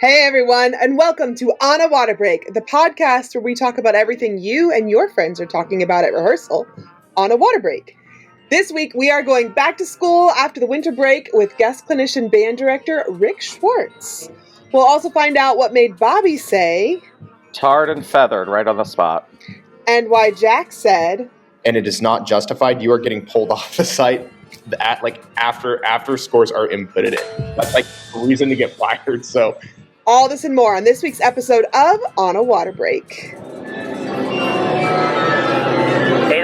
Hey everyone, and welcome to On a Water Break, the podcast where we talk about everything you and your friends are talking about at rehearsal on a water break. This week we are going back to school after the winter break with guest clinician band director Rick Schwartz. We'll also find out what made Bobby say, "Tarred and feathered" right on the spot. And why Jack said, and it is not justified. You are getting pulled off the site after scores are inputted in. That's like a reason to get fired. So all this and more on this week's episode of On a Water Break. 8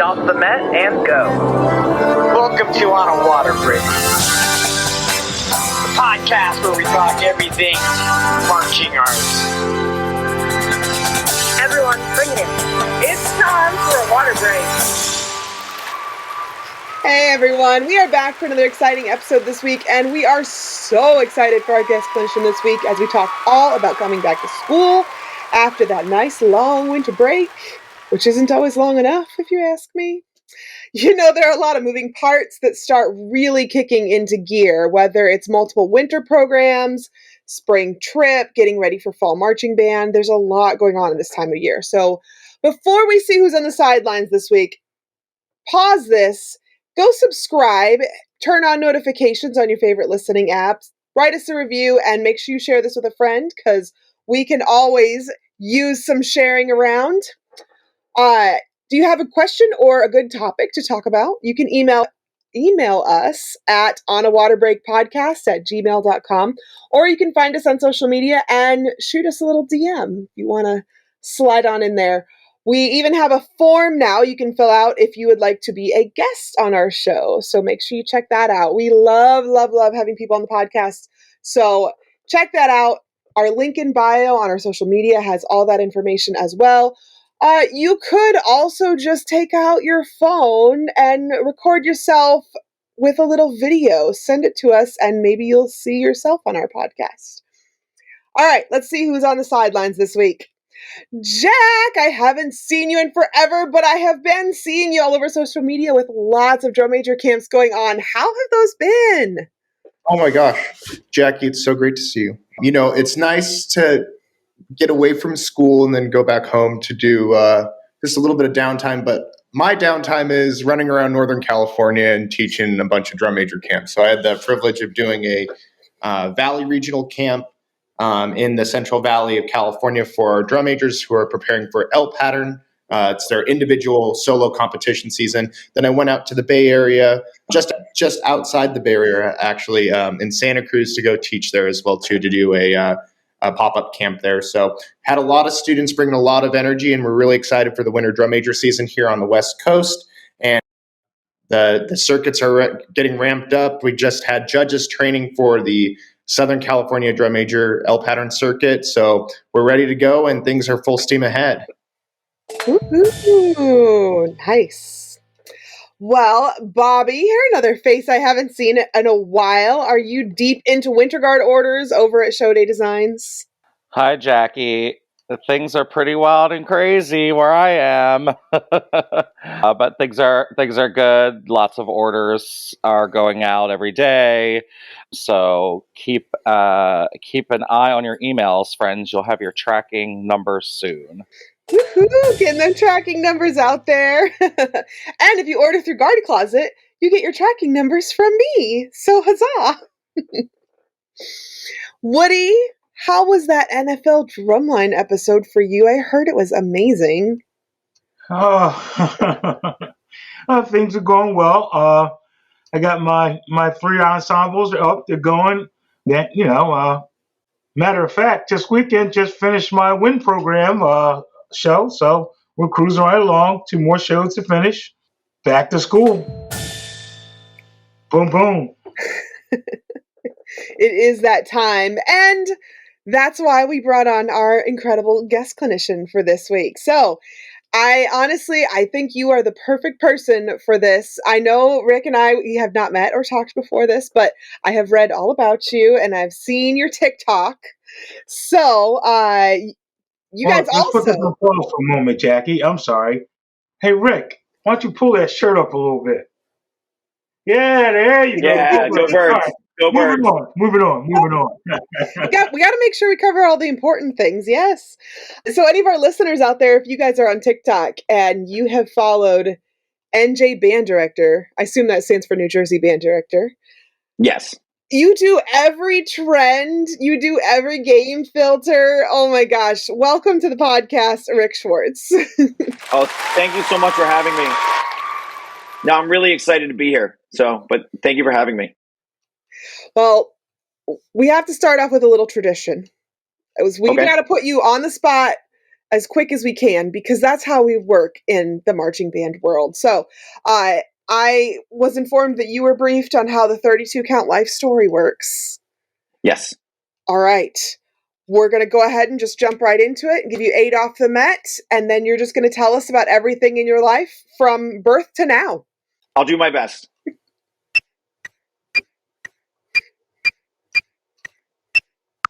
off the mat and go. Welcome to On a Water Break, the podcast where we talk everything marching arts. Everyone, bring it in. It's time for a water break. Hey everyone, we are back for another exciting episode this week, and we are so excited for our guest clinician this week as we talk all about coming back to school after that nice long winter break, which isn't always long enough if you ask me. You know, there are a lot of moving parts that start really kicking into gear, whether it's multiple winter programs, spring trip, getting ready for fall marching band. There's a lot going on at this time of year. So before we see who's on the sidelines this week, pause this. Go subscribe, turn on notifications on your favorite listening apps, write us a review, and make sure you share this with a friend because we can always use some sharing around. Do you have a question or a good topic to talk about? You can email us at onawaterbreakpodcast@gmail.com, or you can find us on social media and shoot us a little DM if you want to slide on in there. We even have a form now you can fill out if you would like to be a guest on our show. So make sure you check that out. We love having people on the podcast. So check that out. Our link in bio on our social media has all that information as well. You could also just take out your phone and record yourself with a little video. Send it to us and maybe you'll see yourself on our podcast. All right, let's see who's on the sidelines this week. Jack, I haven't seen you in forever, but I have been seeing you all over social media with lots of drum major camps going on. How have those been? oh my gosh, Jackie, it's so great to see you. You know, it's nice to get away from school and then go back home to do just a little bit of downtime. But my downtime is running around Northern California and teaching a bunch of drum major camps. So I had the privilege of doing a Valley Regional Camp in the Central Valley of California for our drum majors who are preparing for L pattern. It's their individual solo competition season. Then I went out to the Bay Area, just outside the Bay Area, actually, in Santa Cruz to go teach there as well, too, to do a pop-up camp there. So had a lot of students bringing a lot of energy, and we're really excited for the winter drum major season here on the West Coast. And the circuits are getting ramped up. We just had judges training for the Southern California drum major L pattern circuit. So we're ready to go and things are full steam ahead. Ooh, nice. Well, Bobby, here another face I haven't seen in a while. Are you deep into Winter Guard orders over at Show Day Designs? Hi, Jackie. Things are pretty wild and crazy where I am, but things are good. Lots of orders are going out every day, so keep an eye on your emails, friends. You'll have your tracking numbers soon. Woohoo! Getting them tracking numbers out there. And if you order through Guard Closet, you get your tracking numbers from me. So huzzah! Woody, how was that NFL Drumline episode for you? I heard it was amazing. Things are going well. I got my 3 ensembles up. They're going. That matter of fact, this weekend just finished my wind program show, so we're cruising right along. 2 more shows to finish. Back to school. Boom, boom. It is that time, and that's why we brought on our incredible guest clinician for this week. So I think you are the perfect person for this. I know Rick and we have not met or talked before this, but I have read all about you and I've seen your TikTok. So you guys let's also put this on pause for a moment, Jackie. I'm sorry. Hey, Rick, why don't you pull that shirt up a little bit? Yeah, there you go. Yeah, go birds. Go Moving Birds. on. Moving on. Moving on. We got to make sure we cover all the important things. Yes. So, any of our listeners out there, if you guys are on TikTok and you have followed NJ Band Director, I assume that stands for New Jersey Band Director. Yes. You do every trend. You do every game filter. Oh my gosh. Welcome to the podcast, Rick Schwartz. Oh, thank you so much for having me. Now I'm really excited to be here. But thank you for having me. Well, we have to start off with a little tradition. We Okay. got to put you on the spot as quick as we can because that's how we work in the marching band world. So, I was informed that you were briefed on how the 32 count life story works. Yes. All right. We're going to go ahead and just jump right into it and give you 8 off the Met. And then you're just going to tell us about everything in your life from birth to now. I'll do my best.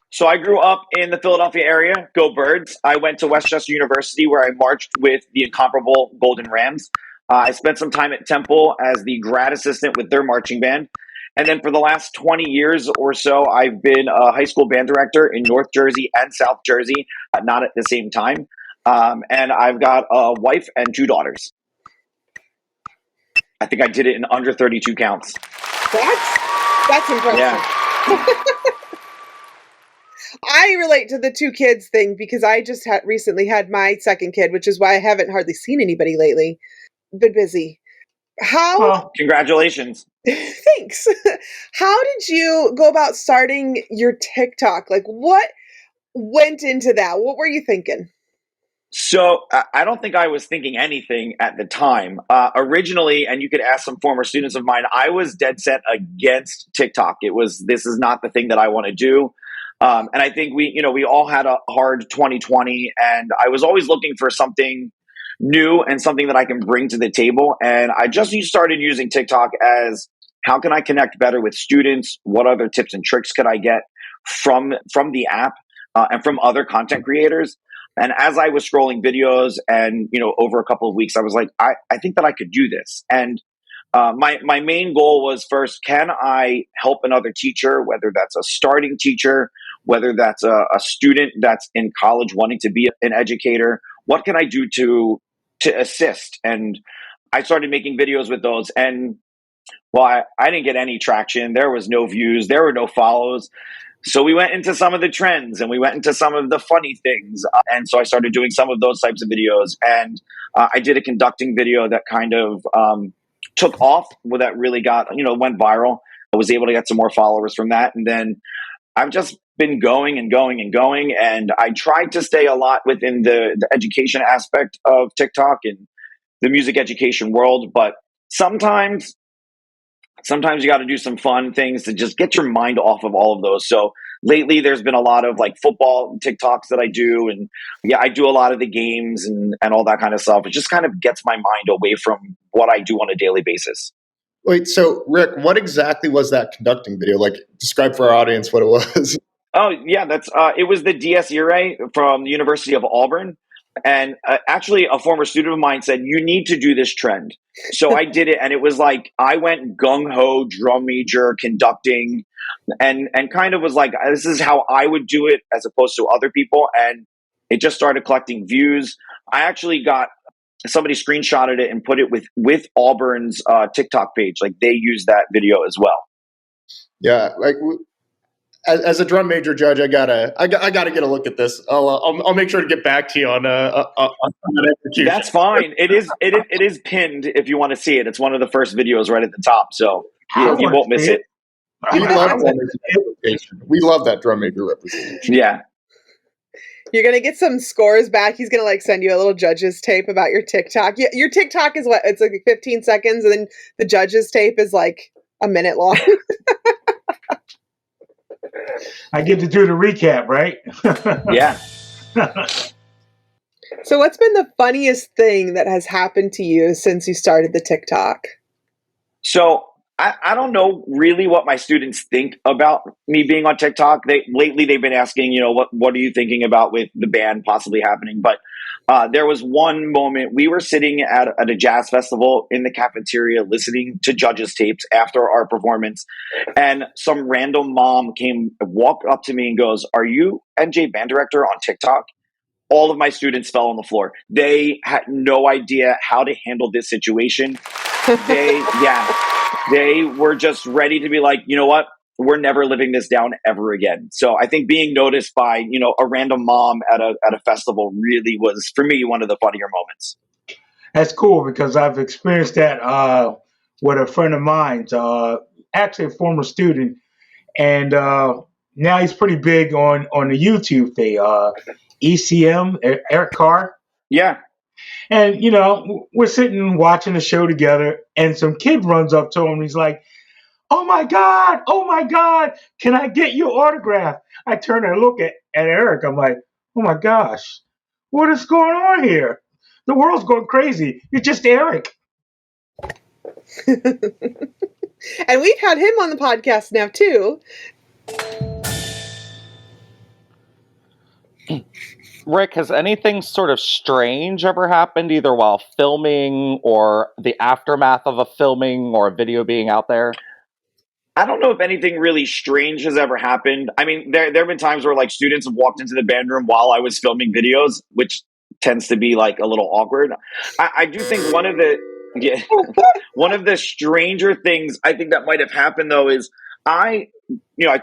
So I grew up in the Philadelphia area. Go Birds. I went to Westchester University where I marched with the incomparable Golden Rams. I spent some time at Temple as the grad assistant with their marching band. And then for the last 20 years or so, I've been a high school band director in North Jersey and South Jersey, not at the same time. And I've got a wife and 2 daughters. I think I did it in under 32 counts. That's impressive. Yeah. I relate to the 2 kids thing because I just recently had my second kid, which is why I haven't hardly seen anybody lately. Been busy. How? Congratulations. Thanks. How did you go about starting your TikTok? Like, what went into that? What were you thinking? So I don't think I was thinking anything at the time. Originally, and you could ask some former students of mine, I was dead set against TikTok. This is not the thing that I want to do. And I think we all had a hard 2020, and I was always looking for something new and something that I can bring to the table. And I just started using TikTok as how can I connect better with students? What other tips and tricks could I get from the app and from other content creators? And as I was scrolling videos and, over a couple of weeks, I was like, I think that I could do this. And my main goal was first, can I help another teacher, whether that's a starting teacher, whether that's a student that's in college wanting to be an educator? What can I do to assist? And I started making videos with those. And well, I didn't get any traction. There was no views. There were no follows. So we went into some of the trends and we went into some of the funny things. And so I started doing some of those types of videos. And I did a conducting video that kind of took off, that really went viral. I was able to get some more followers from that. And then I've just been going and going and going. And I tried to stay a lot within the education aspect of TikTok and the music education world. But sometimes you got to do some fun things to just get your mind off of all of those. So lately there's been a lot of like football TikToks that I do. And yeah, I do a lot of the games and all that kind of stuff. It just kind of gets my mind away from what I do on a daily basis. Wait, so Rick, what exactly was that conducting video? Like, describe for our audience what it was. Oh yeah, it was the Dies Irae from the University of Auburn. And actually a former student of mine said, you need to do this trend. So I did it, and it was like I went gung-ho, drum major, conducting, and kind of was like, this is how I would do it as opposed to other people. And it just started collecting views. I actually got somebody screenshotted it and put it with Auburn's TikTok page. Like they used that video as well. Yeah, like as a drum major judge, I gotta get a look at this. I'll make sure to get back to you on that execution. That's fine. It is pinned if you want to see it. It's one of the first videos right at the top, so you won't miss it. We love drum major representation. We love that drum major representation. Yeah. You're going to get some scores back. He's going to send you a little judge's tape about your TikTok. Your TikTok is it's like 15 seconds, and then the judge's tape is like a minute long. I get to do the recap, right? Yeah. So what's been the funniest thing that has happened to you since you started the TikTok? So I don't know really what my students think about me being on TikTok. Lately they've been asking, what are you thinking about with the ban possibly happening? But there was one moment we were sitting at a jazz festival in the cafeteria listening to judges' tapes after our performance, and some random mom walked up to me and goes, "Are you NJ Band Director on TikTok?" All of my students fell on the floor. They had no idea how to handle this situation. They were just ready to be like, you know what? We're never living this down ever again. So I think being noticed by, a random mom at a festival really was, for me, one of the funnier moments. That's cool because I've experienced that with a friend of mine, actually a former student, and now he's pretty big on the YouTube thing. ECM, Eric Carr. Yeah. And, we're sitting watching the show together, and some kid runs up to him and he's like, oh my God, can I get your autograph? I turn and look at Eric. I'm like, oh my gosh, what is going on here? The world's going crazy. You're just Eric. And we've had him on the podcast now, too. Rick, has anything sort of strange ever happened, either while filming or the aftermath of a filming or a video being out there? I don't know if anything really strange has ever happened. I mean, there have been times where like students have walked into the band room while I was filming videos, which tends to be like a little awkward. I do think one of the stranger things I think that might have happened though is I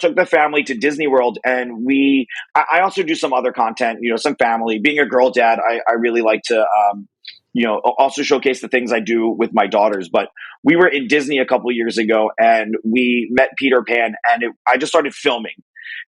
took the family to Disney World, and I also do some other content, some family. Being a girl dad, I really like to, also showcase the things I do with my daughters. But we were in Disney a couple of years ago, and we met Peter Pan, and I just started filming.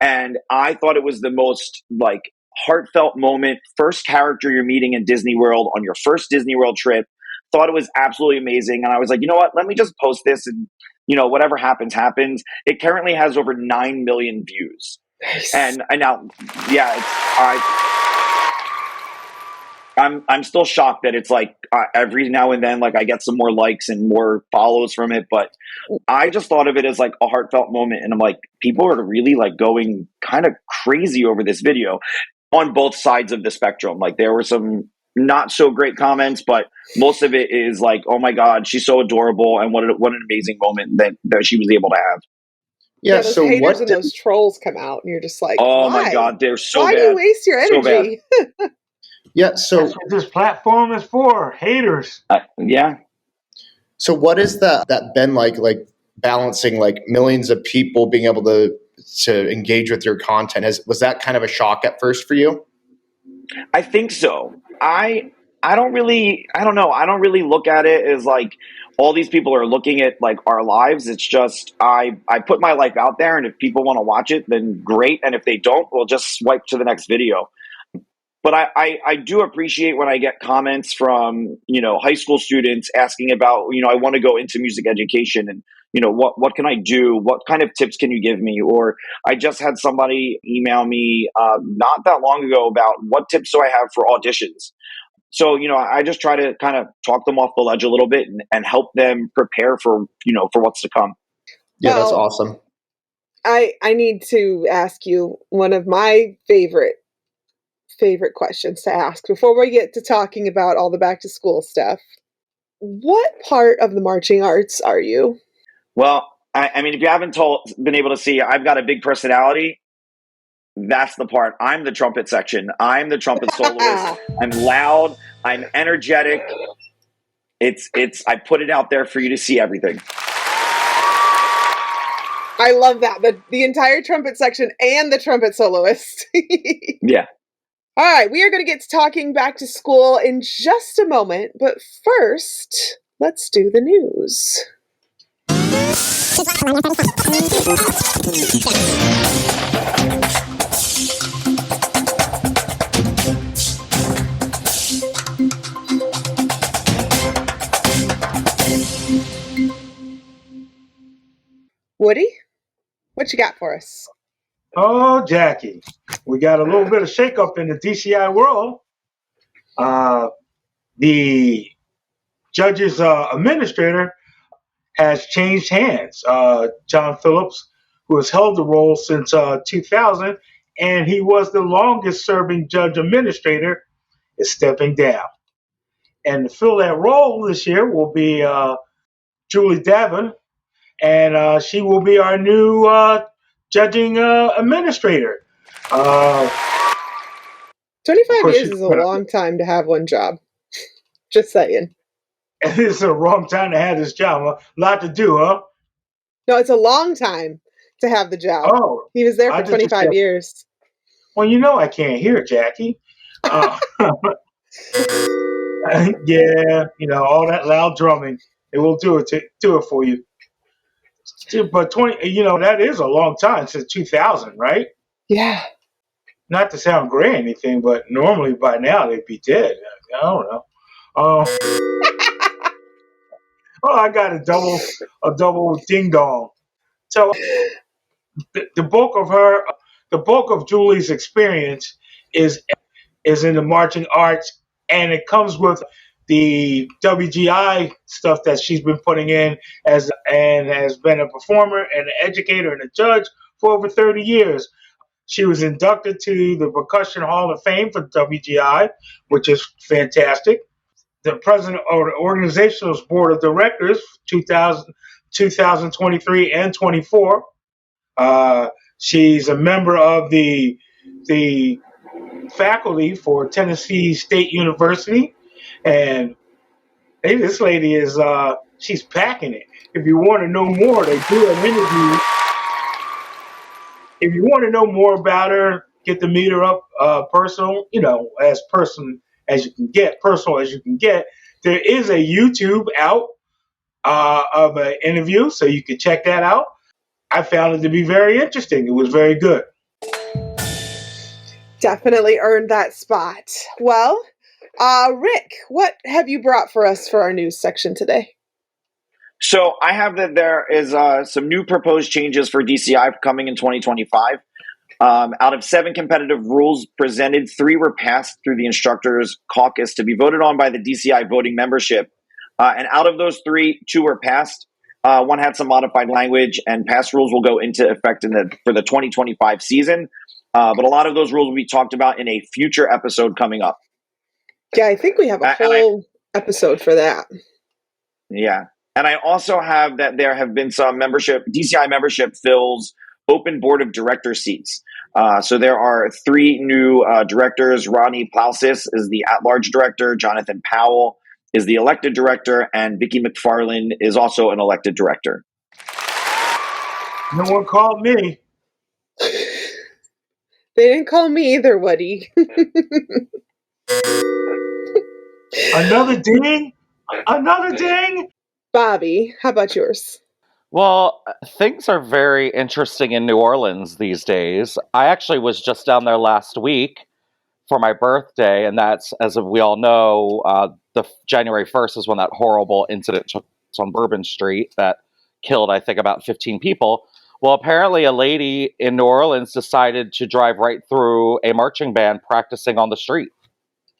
And I thought it was the most like heartfelt moment. First character you're meeting in Disney World on your first Disney World trip. Thought it was absolutely amazing. And I was like, you know what? Let me just post this, and whatever happens, happens. It currently has over 9 million views. Nice. And now, yeah, I'm still shocked that it's like every now and then, like I get some more likes and more follows from it. But I just thought of it as like a heartfelt moment. And I'm like, people are really like going kind of crazy over this video on both sides of the spectrum. Like there were some not so great comments, but most of it is like, oh my God, she's so adorable. And what an amazing moment that she was able to have. Yeah, those so haters and those trolls come out, and you're just like, oh why? My God, they're so why bad. do you waste your energy? So yeah, so that's what this platform is for, haters. Yeah. So what is that been like balancing like millions of people being able to engage with your content? Was that kind of a shock at first for you? I think so. I don't know. I don't really look at it as like all these people are looking at like our lives. It's just I put my life out there, and if people want to watch it, then great. And if they don't, we'll just swipe to the next video. But I do appreciate when I get comments from, high school students asking about, I want to go into music education, and, what can I do? What kind of tips can you give me? Or I just had somebody email me not that long ago about what tips do I have for auditions. So, I just try to kind of talk them off the ledge a little bit and help them prepare for what's to come. Yeah, that's awesome. I need to ask you one of my favorite questions to ask before we get to talking about all the back to school stuff. What part of the marching arts are you? Well, I mean, if you haven't been able to see, I've got a big personality. That's the part. I'm the trumpet section. I'm the trumpet soloist. I'm loud. I'm energetic. I put it out there for you to see everything. I love that. The entire trumpet section and the trumpet soloist. Yeah. All right, we are going to get to talking back to school in just a moment, but first, let's do the news. Woody, what you got for us? Oh, Jackie, we got a little bit of shakeup in the DCI world. The judge's administrator has changed hands. John Phillips, who has held the role since 2000, and he was the longest serving judge administrator, is stepping down. And to fill that role this year will be Julie Davin, and she will be our new judging administrator. 25 years is a long time to have one job. Just saying. It's a wrong time to have this job. A lot to do, huh? No, it's a long time to have the job. Oh, he was there for 25 years. Well, I can't hear, Jackie. Yeah, all that loud drumming, it will do it for you. But 20, that is a long time since 2000, right? Yeah. Not to sound gray or anything, but normally by now they'd be dead. I don't know. Oh, I got a double ding dong. So the bulk of Julie's experience is in the marching arts, and it comes with the WGI stuff that she's been putting in and has been a performer and an educator and a judge for over 30 years. She was inducted to the Percussion Hall of Fame for WGI, which is fantastic. The president of the organization's board of directors, 2023 and 24. She's a member of the faculty for Tennessee State University, and hey, this lady is she's packing it. If you want to know more, they do an interview. If you want to know more about her, get to meet her up personal, as personal as you can get. There is a YouTube out of an interview, so you can check that out. I found it to be very interesting. It was very good. Definitely earned that spot. Well, Rick, what have you brought for us for our news section today? So I have that there is some new proposed changes for DCI coming in 2025. Out of 7 competitive rules presented, 3 were passed through the instructors caucus to be voted on by the DCI voting membership. And out of those 3, 2 were passed. One had some modified language, and past rules will go into effect for the 2025 season. But a lot of those rules will be talked about in a future episode coming up. Yeah, I think we have a whole episode for that. Yeah. And I also have that there have been some DCI membership fills open board of director seats. So there are 3 new directors. Ronnie Plausis is the at-large director. Jonathan Powell is the elected director. And Vicki McFarland is also an elected director. No one called me. They didn't call me either, Woody. Another ding? Another ding? Bobby, how about yours? Well, things are very interesting in New Orleans these days. I actually was just down there last week for my birthday, and that's, as we all know, the January 1st is when that horrible incident took place on Bourbon Street that killed, I think, about 15 people. Well, apparently a lady in New Orleans decided to drive right through a marching band practicing on the street.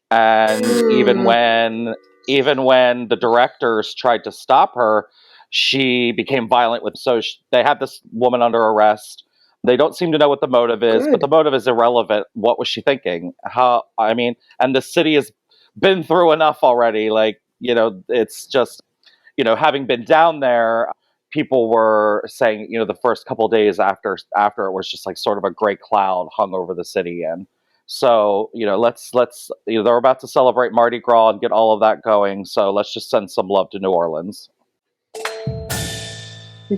And even when the directors tried to stop her, she became violent they have this woman under arrest. They don't seem to know what the motive is, but the motive is irrelevant. What was she thinking? And the city has been through enough already. It's just, having been down there, people were saying, the first couple of days after it was just like sort of a gray cloud hung over the city. And so, let's they're about to celebrate Mardi Gras and get all of that going. So let's just send some love to New Orleans.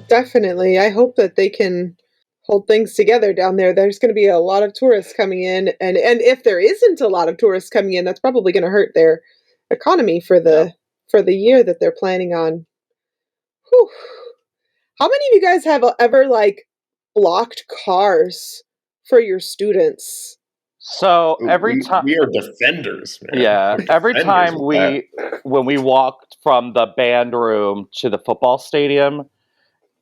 Definitely. I hope that they can hold things together down there. There's going to be a lot of tourists coming in, and if there isn't a lot of tourists coming in, that's probably going to hurt their economy for the year that they're planning on. Whew. How many of you guys have ever blocked cars for your students? So every time we are defenders, man. Yeah, every time when we walked from the band room to the football stadium,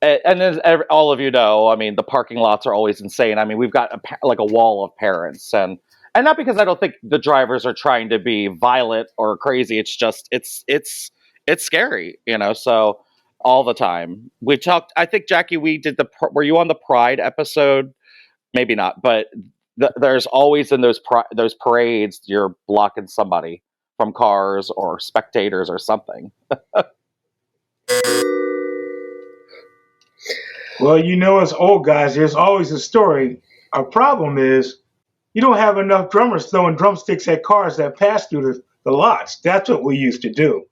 and as all of you know, the parking lots are always insane. We've got a wall of parents, and not because I don't think the drivers are trying to be violent or crazy. It's just it's scary, So all the time. We talked, I think, Jackie, were you on the Pride episode? Maybe not, but there's always in those parades, you're blocking somebody from cars or spectators or something. Well, as old guys, there's always a story. Our problem is you don't have enough drummers throwing drumsticks at cars that pass through the lots. That's what we used to do.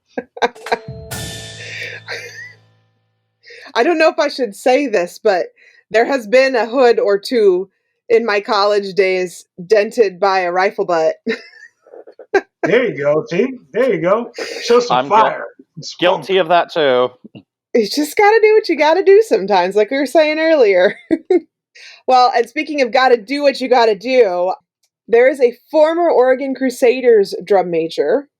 I don't know if I should say this, but there has been a hood or two in my college days dented by a rifle butt. There you go, see? There you go. Show some fire. Guilty of that too. You just got to do what you got to do sometimes, like we were saying earlier. Well, and speaking of got to do what you got to do, there is a former Oregon Crusaders drum major,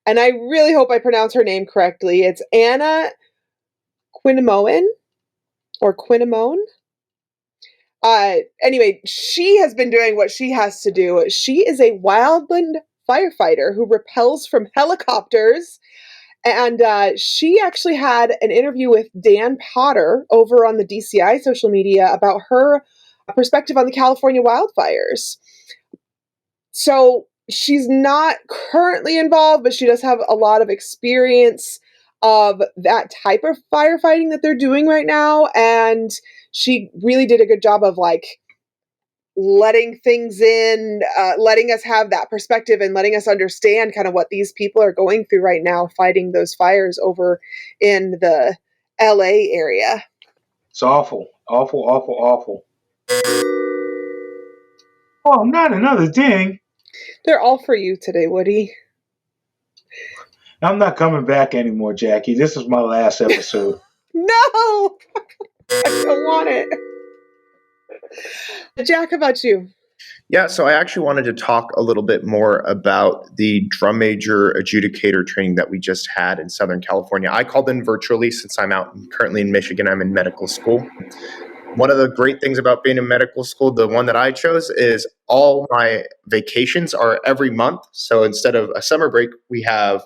and I really hope I pronounce her name correctly. It's Anna Quinamone, or Quinamone. Anyway, she has been doing what she has to do. She is a wildland firefighter who rappels from helicopters. And she actually had an interview with Dan Potter over on the DCI social media about her perspective on the California wildfires. So she's not currently involved, but she does have a lot of experience of that type of firefighting that they're doing right now. And she really did a good job of letting things in, letting us have that perspective and letting us understand kind of what these people are going through right now, fighting those fires over in the LA area. It's awful, awful, awful, awful. Oh, not another ding. They're all for you today, Woody. I'm not coming back anymore, Jackie. This is my last episode. No! I don't want it. Jack, how about you? Yeah, so I actually wanted to talk a little bit more about the drum major adjudicator training that we just had in Southern California. I called in virtually since I'm currently in Michigan. I'm in medical school. One of the great things about being in medical school, the one that I chose, is all my vacations are every month. So instead of a summer break, we have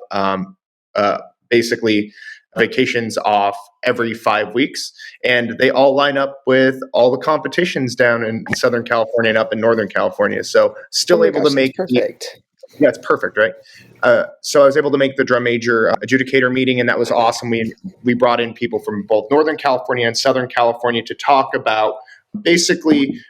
basically vacations off every 5 weeks, and they all line up with all the competitions down in Southern California and up in Northern California. So still able to make perfect. Yeah, it's perfect, right? So I was able to make the drum major adjudicator meeting, and that was awesome. We brought in people from both Northern California and Southern California to talk about basically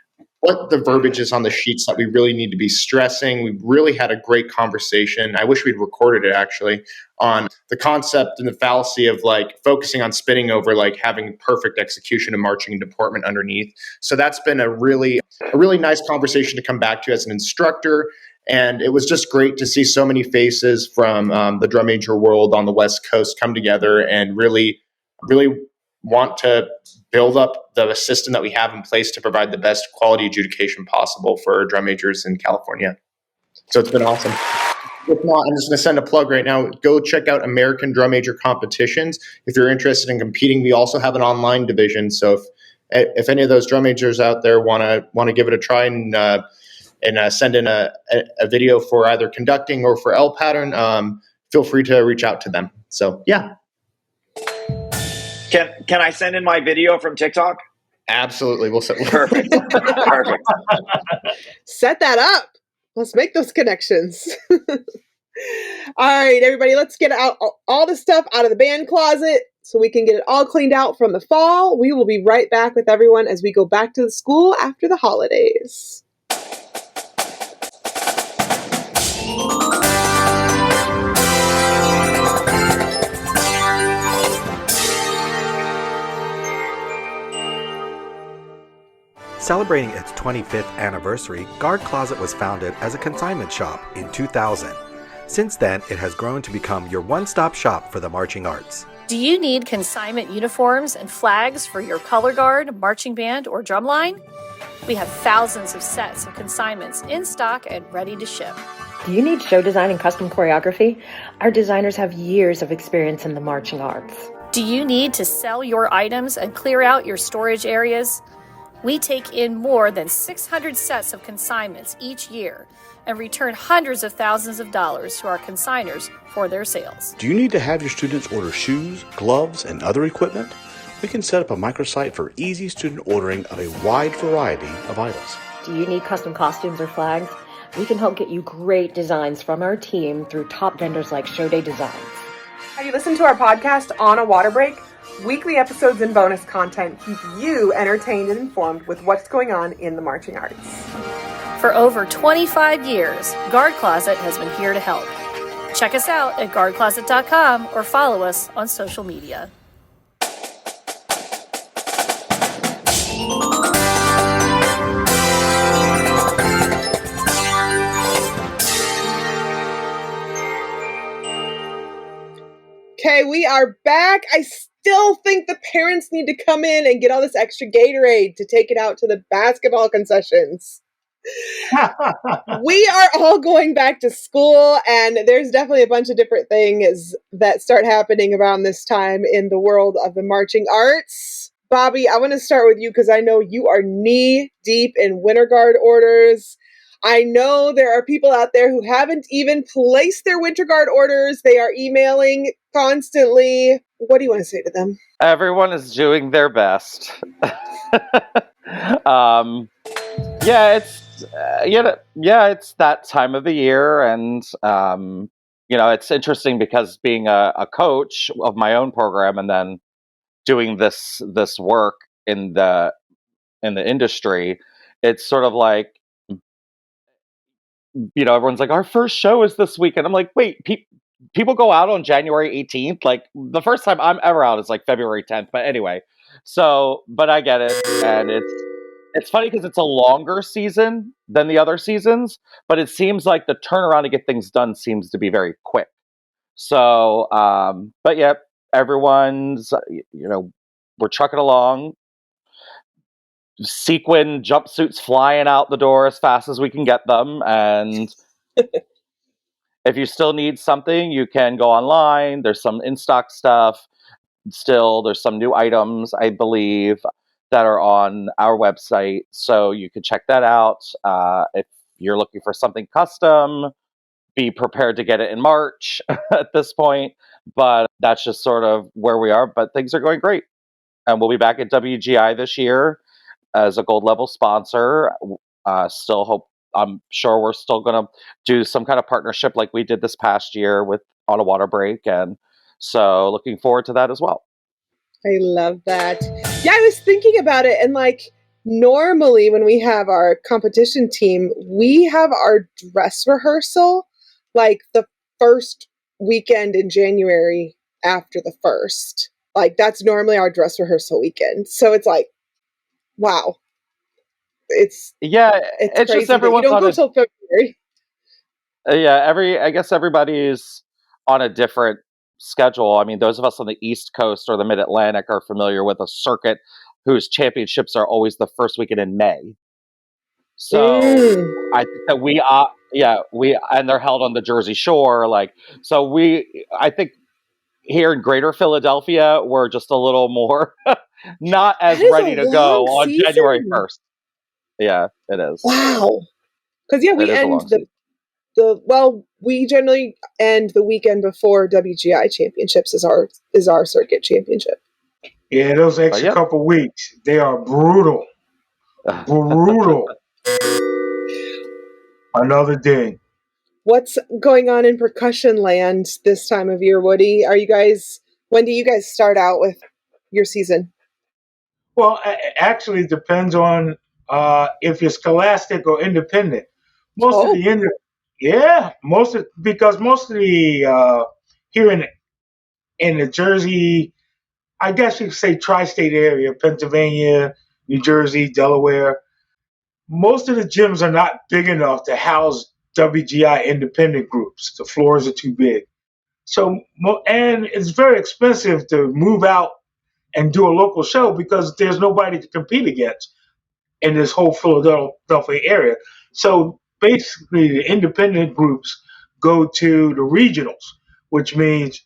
what the verbiage is on the sheets that we really need to be stressing. We really had a great conversation. I wish we'd recorded it actually, on the concept and the fallacy of focusing on spinning over having perfect execution and marching and deportment underneath. So that's been a really nice conversation to come back to as an instructor. And it was just great to see so many faces from the drum major world on the West Coast come together and really want to build up the system that we have in place to provide the best quality adjudication possible for drum majors in California. So it's been awesome. If not, I'm just going to send a plug right now. Go check out American Drum Major Competitions. If you're interested in competing, we also have an online division. So if any of those drum majors out there want to give it a try and send in a video for either conducting or for L pattern, feel free to reach out to them. So yeah. Can I send in my video from TikTok? Absolutely. We'll set Perfect. Perfect. Set that up. Let's make those connections. All right, everybody, let's get out all the stuff out of the band closet so we can get it all cleaned out from the fall. We will be right back with everyone as we go back to the school after the holidays. Celebrating its 25th anniversary, Guard Closet was founded as a consignment shop in 2000. Since then, it has grown to become your one-stop shop for the marching arts. Do you need consignment uniforms and flags for your color guard, marching band, or drumline? We have thousands of sets of consignments in stock and ready to ship. Do you need show design and custom choreography? Our designers have years of experience in the marching arts. Do you need to sell your items and clear out your storage areas? We take in more than 600 sets of consignments each year and return hundreds of thousands of dollars to our consigners for their sales. Do you need to have your students order shoes, gloves, and other equipment? We can set up a microsite for easy student ordering of a wide variety of items. Do you need custom costumes or flags? We can help get you great designs from our team through top vendors like Showday Designs. Have you listened to our podcast On a Water Break? Weekly episodes and bonus content keep you entertained and informed with what's going on in the marching arts. For over 25 years, Guard Closet has been here to help. Check us out at guardcloset.com or follow us on social media. Okay, we are back. I still think the parents need to come in and get all this extra Gatorade to take it out to the basketball concessions. We are all going back to school, and there's definitely a bunch of different things that start happening around this time in the world of the marching arts. Bobby, I want to start with you because I know you are knee deep in Winter Guard orders. I know there are people out there who haven't even placed their Winter Guard orders. They are emailing constantly. What do you want to say to them? Everyone is doing their best. It's that time of the year, and it's interesting because being a coach of my own program and then doing this work in the industry, it's sort of like, everyone's like, our first show is this weekend. I'm like, wait, people go out on January 18th. Like, the first time I'm ever out is like February 10th. But anyway, but I get it, and it's funny because it's a longer season than the other seasons, but it seems like the turnaround to get things done seems to be very quick. So, but yeah, everyone's, we're trucking along. Sequin jumpsuits flying out the door as fast as we can get them. And if you still need something, you can go online. There's some in-stock stuff. Still, there's some new items, I believe, that are on our website. So you can check that out. If you're looking for something custom, be prepared to get it in March at this point. But that's just sort of where we are. But things are going great. And we'll be back at WGI this year as a gold level sponsor. I'm sure we're still going to do some kind of partnership like we did this past year with On a Water Break. And so looking forward to that as well. I love that. Yeah, I was thinking about it, and like normally when we have our competition team, we have our dress rehearsal like the first weekend in January after the first. Like that's normally our dress rehearsal weekend. So it's like, wow. It's crazy just everyone's you don't go till February. I guess everybody's on a different schedule. I mean, those of us on the East Coast or the Mid-Atlantic are familiar with a circuit whose championships are always the first weekend in May. So I think that and they're held on the Jersey Shore. I think here in Greater Philadelphia, we're just a little more not as ready to go on January 1st. Yeah, it is. Wow. Because we end we generally end the weekend before WGI championships is our circuit championship. Yeah, those extra couple weeks, they are brutal. Brutal. Another day. What's going on in percussion land this time of year, Woody? When do you guys start out with your season? Well, actually it depends on if you're scholastic or independent. Because most of the here in the Jersey, I guess you could say tri-state area, Pennsylvania, New Jersey, Delaware, most of the gyms are not big enough to house WGI independent groups. The floors are too big. So, and it's very expensive to move out and do a local show because there's nobody to compete against in this whole Philadelphia area. So basically the independent groups go to the regionals, which means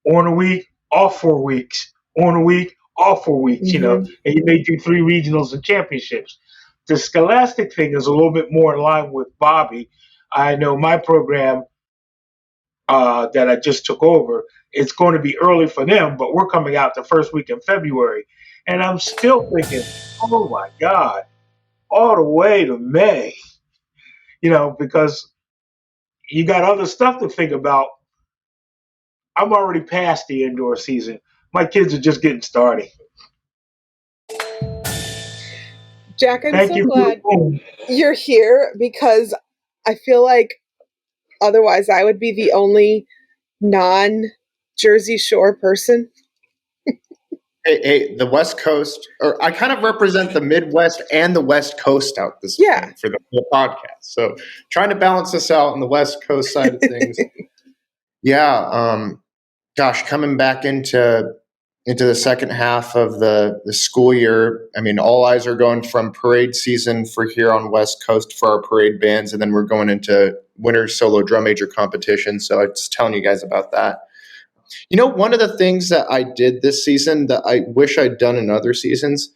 on a week, off 4 weeks, on a week, all 4 weeks, Mhm. and you may do 3 regionals and championships. The scholastic thing is a little bit more in line with Bobby. I know my program that I just took over, it's going to be early for them, but we're coming out the first week in February. And I'm still thinking, oh my God, all the way to May, because you got other stuff to think about. I'm already past the indoor season. My kids are just getting started. Jack, I'm Thank so you for the glad phone. you're here because I feel like otherwise I would be the only non-Jersey Shore person. Hey, the West Coast, or I kind of represent the Midwest and the West Coast out this Yeah. point for the podcast. So trying to balance this out on the West Coast side of things. Yeah. Gosh, coming back into the second half of the school year, I mean, all eyes are going from parade season for here on West Coast for our parade bands, and then we're going into winter solo drum major competition. So I was telling you guys about that. One of the things that I did this season that I wish I'd done in other seasons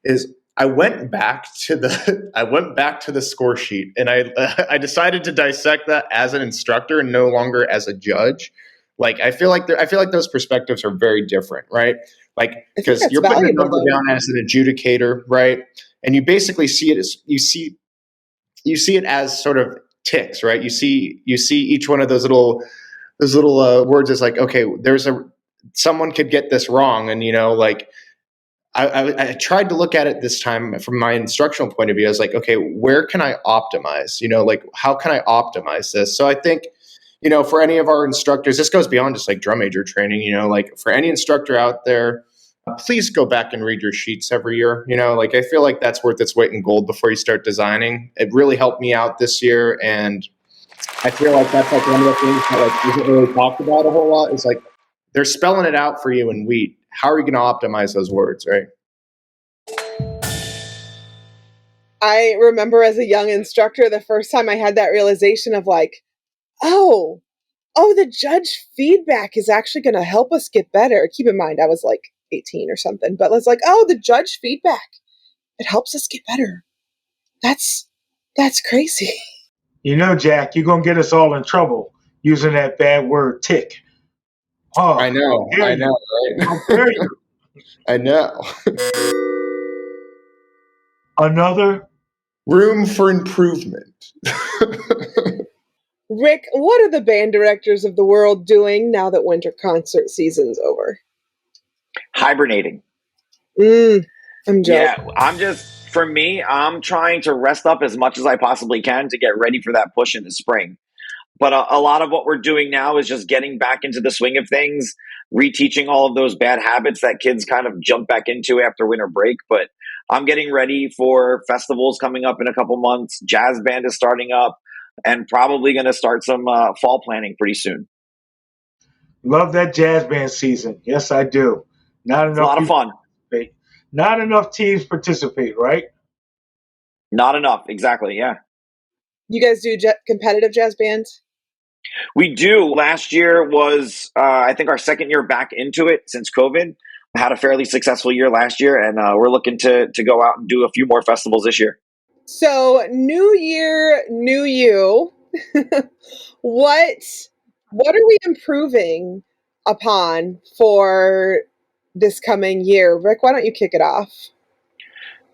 is I went back to the score sheet, and I decided to dissect that as an instructor and no longer as a judge. Like I feel like those perspectives are very different, right? Like because that's you're putting a valuable, number though. down as an adjudicator, right? And you basically see it as you see it as sort of ticks, right? You see each one of those little words as like, okay, someone could get this wrong, and like I tried to look at it this time from my instructional point of view. I was like, okay, where can I optimize? Like how can I optimize this? So I think, for any of our instructors, this goes beyond just like drum major training. Like for any instructor out there, please go back and read your sheets every year. Like I feel like that's worth its weight in gold before you start designing. It really helped me out this year, and I feel like that's like one of the things that like isn't really talked about a whole lot. Is like they're spelling it out for you in wheat. How are you going to optimize those words, right? I remember as a young instructor, the first time I had that realization of like, oh, the judge feedback is actually going to help us get better. Keep in mind, I was like 18 or something, but it's like, oh, the judge feedback, it helps us get better. That's crazy. Jack, you're going to get us all in trouble using that bad word tick. Oh, I know, right? How dare you? I know. Another room for improvement. Rick, what are the band directors of the world doing now that winter concert season's over? Hibernating. I'm joking. Yeah, I'm trying to rest up as much as I possibly can to get ready for that push in the spring. But a lot of what we're doing now is just getting back into the swing of things, reteaching all of those bad habits that kids kind of jump back into after winter break. But I'm getting ready for festivals coming up in a couple months. Jazz band is starting up, and probably going to start some fall planning pretty soon. Love that jazz band season. Yes, I do. Not enough. A lot of fun. Not enough teams participate, right? Not enough. Exactly. Yeah. You guys do competitive jazz bands? We do. Last year was, I think, our second year back into it since COVID. Had a fairly successful year last year, and we're looking to go out and do a few more festivals this year. So, new year, new you. What are we improving upon for this coming year? Rick, why don't you kick it off?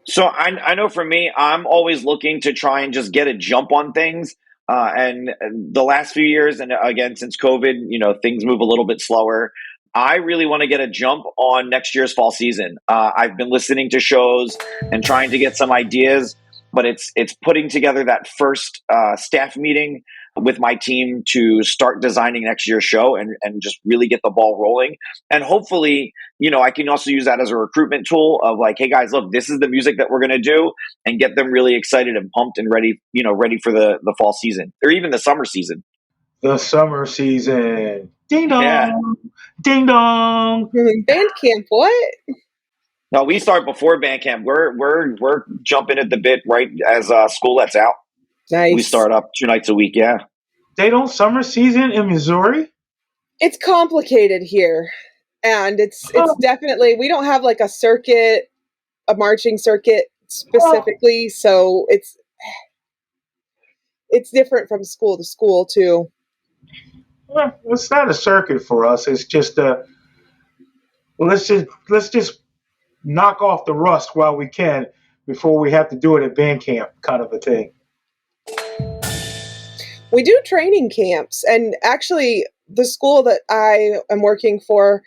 So I know for me, I'm always looking to try and just get a jump on things. And the last few years, and again, since COVID, things move a little bit slower. I really want to get a jump on next year's fall season. I've been listening to shows and trying to get some ideas, but it's putting together that first staff meeting with my team to start designing next year's show and just really get the ball rolling. And hopefully, I can also use that as a recruitment tool of like, hey guys, look, this is the music that we're going to do, and get them really excited and pumped and ready for the fall season or even the summer season. The summer season. Ding dong. Yeah. Ding dong. Band camp, what? No, we start before band camp. We're jumping at the bit right as school lets out. Nice. We start up 2 nights a week. Yeah. They don't summer season in Missouri? It's complicated here. And it's definitely, we don't have like a marching circuit specifically, so it's different from school to school too. Well, it's not a circuit for us. It's just let's just knock off the rust while we can before we have to do it at band camp, kind of a thing. We do training camps, and actually, the school that I am working for,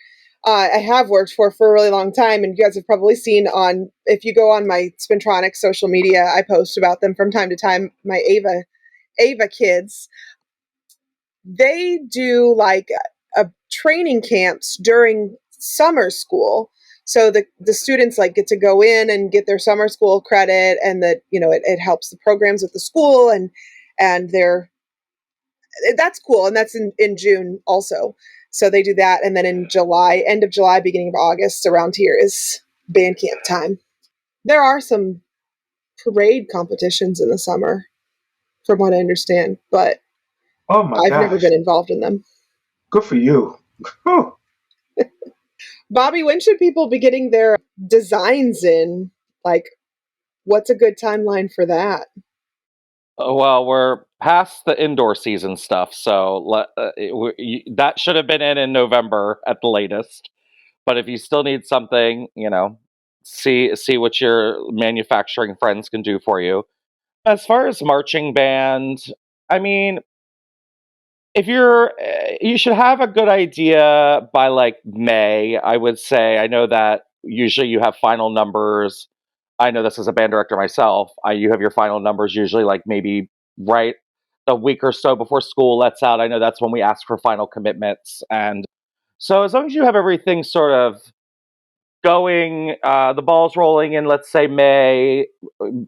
I have worked for a really long time, and you guys have probably seen if you go on my Spintronics social media, I post about them from time to time. My Ava kids, they do like a training camps during summer school. So the students like get to go in and get their summer school credit, and that, you know, it helps the programs at the school, and that's cool. And that's in June also. So they do that. And then in July, end of July, beginning of August, around here is band camp time. There are some parade competitions in the summer, from what I understand, but I've never been involved in them. Good for you. Bobby, when should people be getting their designs in? Like, what's a good timeline for that? Well, we're past the indoor season stuff, so that should have been in November at the latest. But if you still need something, you know, see what your manufacturing friends can do for you. As far as marching band, I mean, if you should have a good idea by like May, I would say. I know that usually you have final numbers. I know this as a band director myself. You have your final numbers usually like maybe right a week or so before school lets out. I know that's when we ask for final commitments. And so as long as you have everything sort of going, the ball's rolling in, let's say May,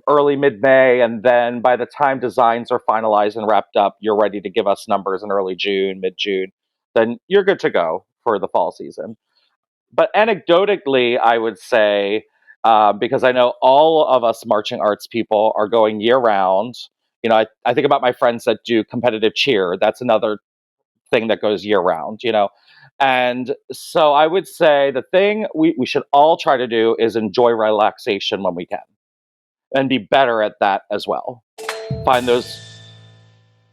early mid-May, and then by the time designs are finalized and wrapped up, you're ready to give us numbers in early June, mid-June, then you're good to go for the fall season. But anecdotally, I would say, because I know all of us marching arts people are going year-round. You know, I think about my friends that do competitive cheer. That's another thing that goes year-round, you know. And so I would say the thing we should all try to do is enjoy relaxation when we can and be better at that as well. Find those.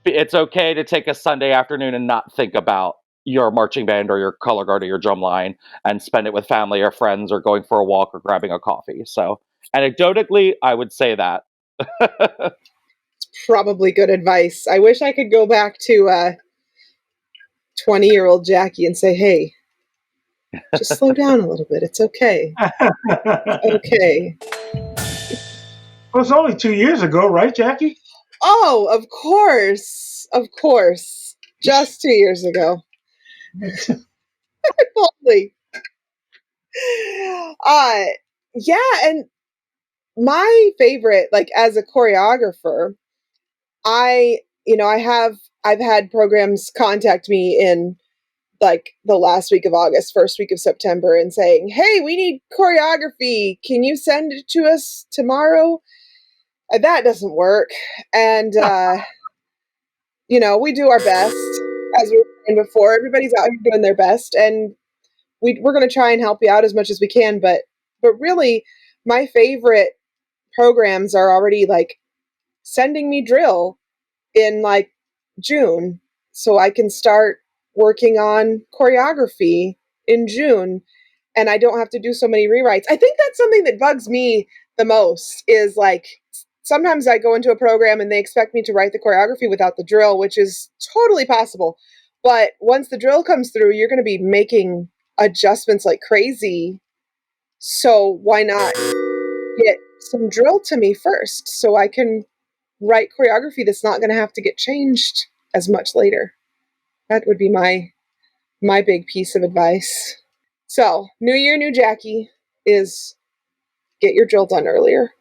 It's okay to take a Sunday afternoon and not think about your marching band or your color guard or your drum line and spend it with family or friends or going for a walk or grabbing a coffee. So anecdotally, I would say that. It's probably good advice. I wish I could go back to 20-year-old Jackie and say, hey, just slow down a little bit. It's okay. It's okay. Well, it's only 2 years ago, right, Jackie? Oh, of course. Of course. Just 2 years ago. Totally. Yeah, and my favorite, like as a choreographer, I've had programs contact me in like the last week of August, first week of September, and saying, hey, we need choreography. Can you send it to us tomorrow? That doesn't work. And, we do our best, as we were saying before. Everybody's out here doing their best, and we're going to try and help you out as much as we can. But really, my favorite programs are already like sending me drill in like June, so I can start working on choreography in June, and I don't have to do so many rewrites. I think that's something that bugs me the most, is like sometimes I go into a program and they expect me to write the choreography without the drill, which is totally possible. But once the drill comes through, you're going to be making adjustments like crazy. So why not get some drill to me first so I can write choreography that's not going to have to get changed as much later? That would be my big piece of advice. So, new year, new Jackie is get your drill done earlier.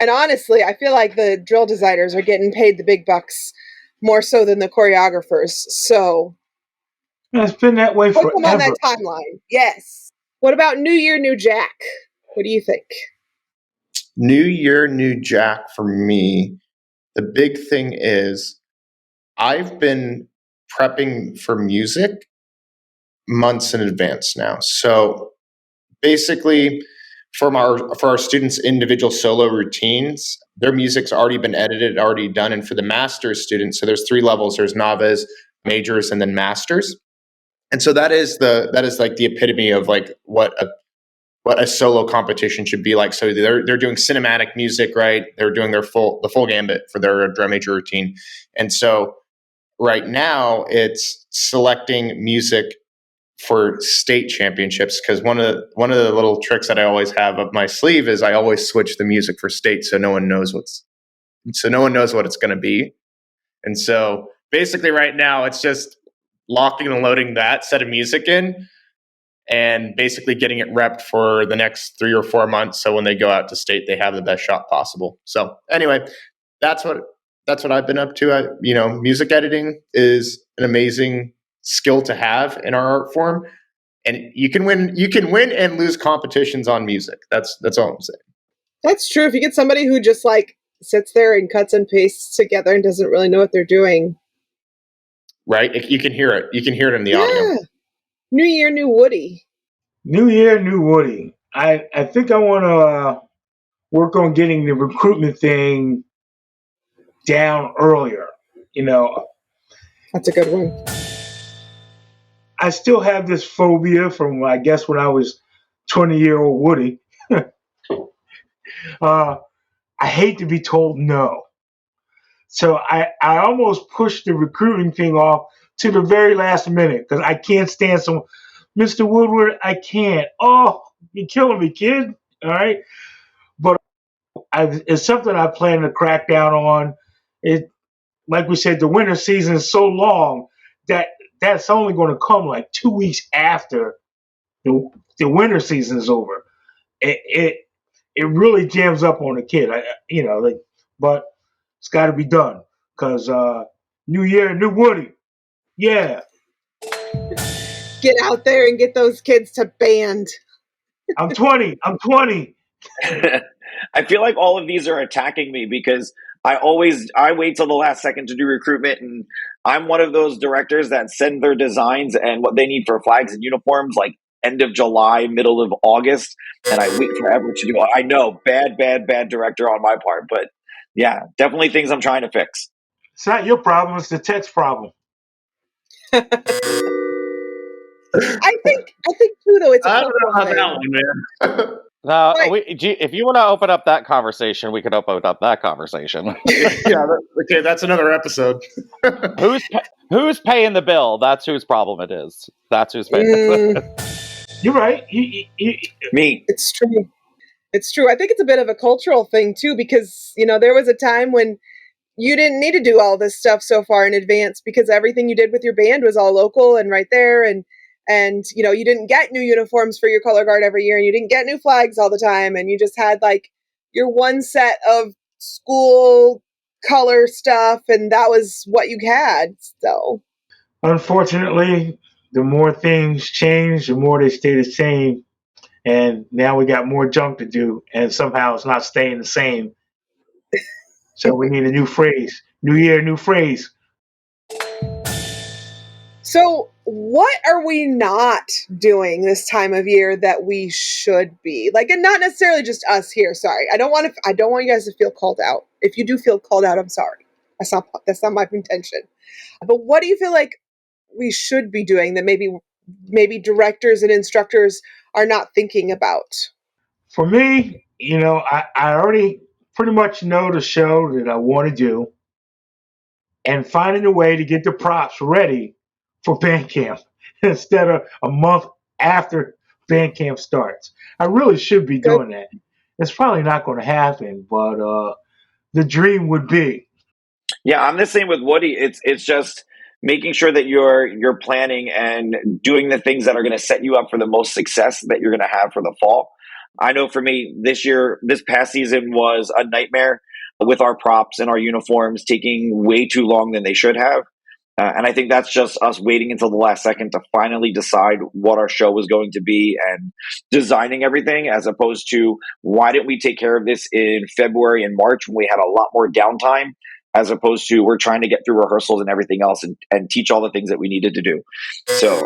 And honestly, I feel like the drill designers are getting paid the big bucks more so than the choreographers. So, it's been that way put forever. them on that timeline. Yes. What about New Year, New Jack? What do you think? New year, new Jack for me. The big thing is I've been prepping for music months in advance now. So basically, for our students' individual solo routines, their music's already been edited, already done. And for the master's students, so there's 3 levels: there's novice, majors, and then masters. And so that is like the epitome of like what a solo competition should be like. So they're doing cinematic music, right? They're doing the full gambit for their drum major routine. And so right now it's selecting music for state championships, because one of the little tricks that I always have up my sleeve is I always switch the music for state, so no one knows what it's going to be. And so basically right now it's just locking and loading that set of music in and basically getting it repped for the next 3 or 4 months, so when they go out to state they have the best shot possible. So anyway, that's what I've been up to. Music editing is an amazing skill to have in our art form, and you can win and lose competitions on music. That's all I'm saying. That's true. If you get somebody who just like sits there and cuts and pastes together and doesn't really know what they're doing, right? You can hear it. You can hear it in the audio. New year, new Woody. New year, new Woody. I think I want to work on getting the recruitment thing down earlier. That's a good one. I still have this phobia from, I guess, when I was 20-year-old Woody. I hate to be told no. So I almost pushed the recruiting thing off to the very last minute because I can't stand some, Mr. Woodward, I can't. Oh, you're killing me, kid. All right. But it's something I plan to crack down on. Like we said, the winter season is so long that that's only going to come like 2 weeks after the winter season is over. It really jams up on the kid, but it's got to be done because new year, new Woody, yeah. Get out there and get those kids to band. I'm 20. I feel like all of these are attacking me because I wait till the last second to do recruitment, and I'm one of those directors that send their designs and what they need for flags and uniforms like end of July, middle of August, and I wait forever to do it. I know, bad director on my part, but yeah, definitely things I'm trying to fix. It's not your problem, it's the text problem. I think too, though, it's I don't know how that one, man. If you want to open up that conversation, we could open up that conversation. Yeah, okay, that's another episode. Who's paying the bill? That's whose problem it is. That's who's paying. You're right. Me. It's true. It's true. I think it's a bit of a cultural thing too, because there was a time when you didn't need to do all this stuff so far in advance because everything you did with your band was all local and right there, and you didn't get new uniforms for your color guard every year, and you didn't get new flags all the time, and you just had like your one set of school color stuff, and that was what you had. So unfortunately, the more things change, the more they stay the same, and now we got more junk to do, and somehow it's not staying the same. So we need a new phrase. New year, new phrase. So what are we not doing this time of year that we should be? Like, and not necessarily just us here. Sorry. I don't want you guys to feel called out. If you do feel called out, I'm sorry. That's not my intention. But what do you feel like we should be doing that maybe directors and instructors are not thinking about? For me, I already pretty much know the show that I want to do, and finding a way to get the props ready for band camp instead of a month after band camp starts. I really should be doing that. It's probably not going to happen, but the dream would be. Yeah, I'm the same with Woody. It's just making sure that you're planning and doing the things that are going to set you up for the most success that you're going to have for the fall. I know for me, this past season was a nightmare with our props and our uniforms taking way too long than they should have. And I think that's just us waiting until the last second to finally decide what our show was going to be and designing everything, as opposed to why didn't we take care of this in February and March when we had a lot more downtime, as opposed to we're trying to get through rehearsals and everything else and teach all the things that we needed to do. So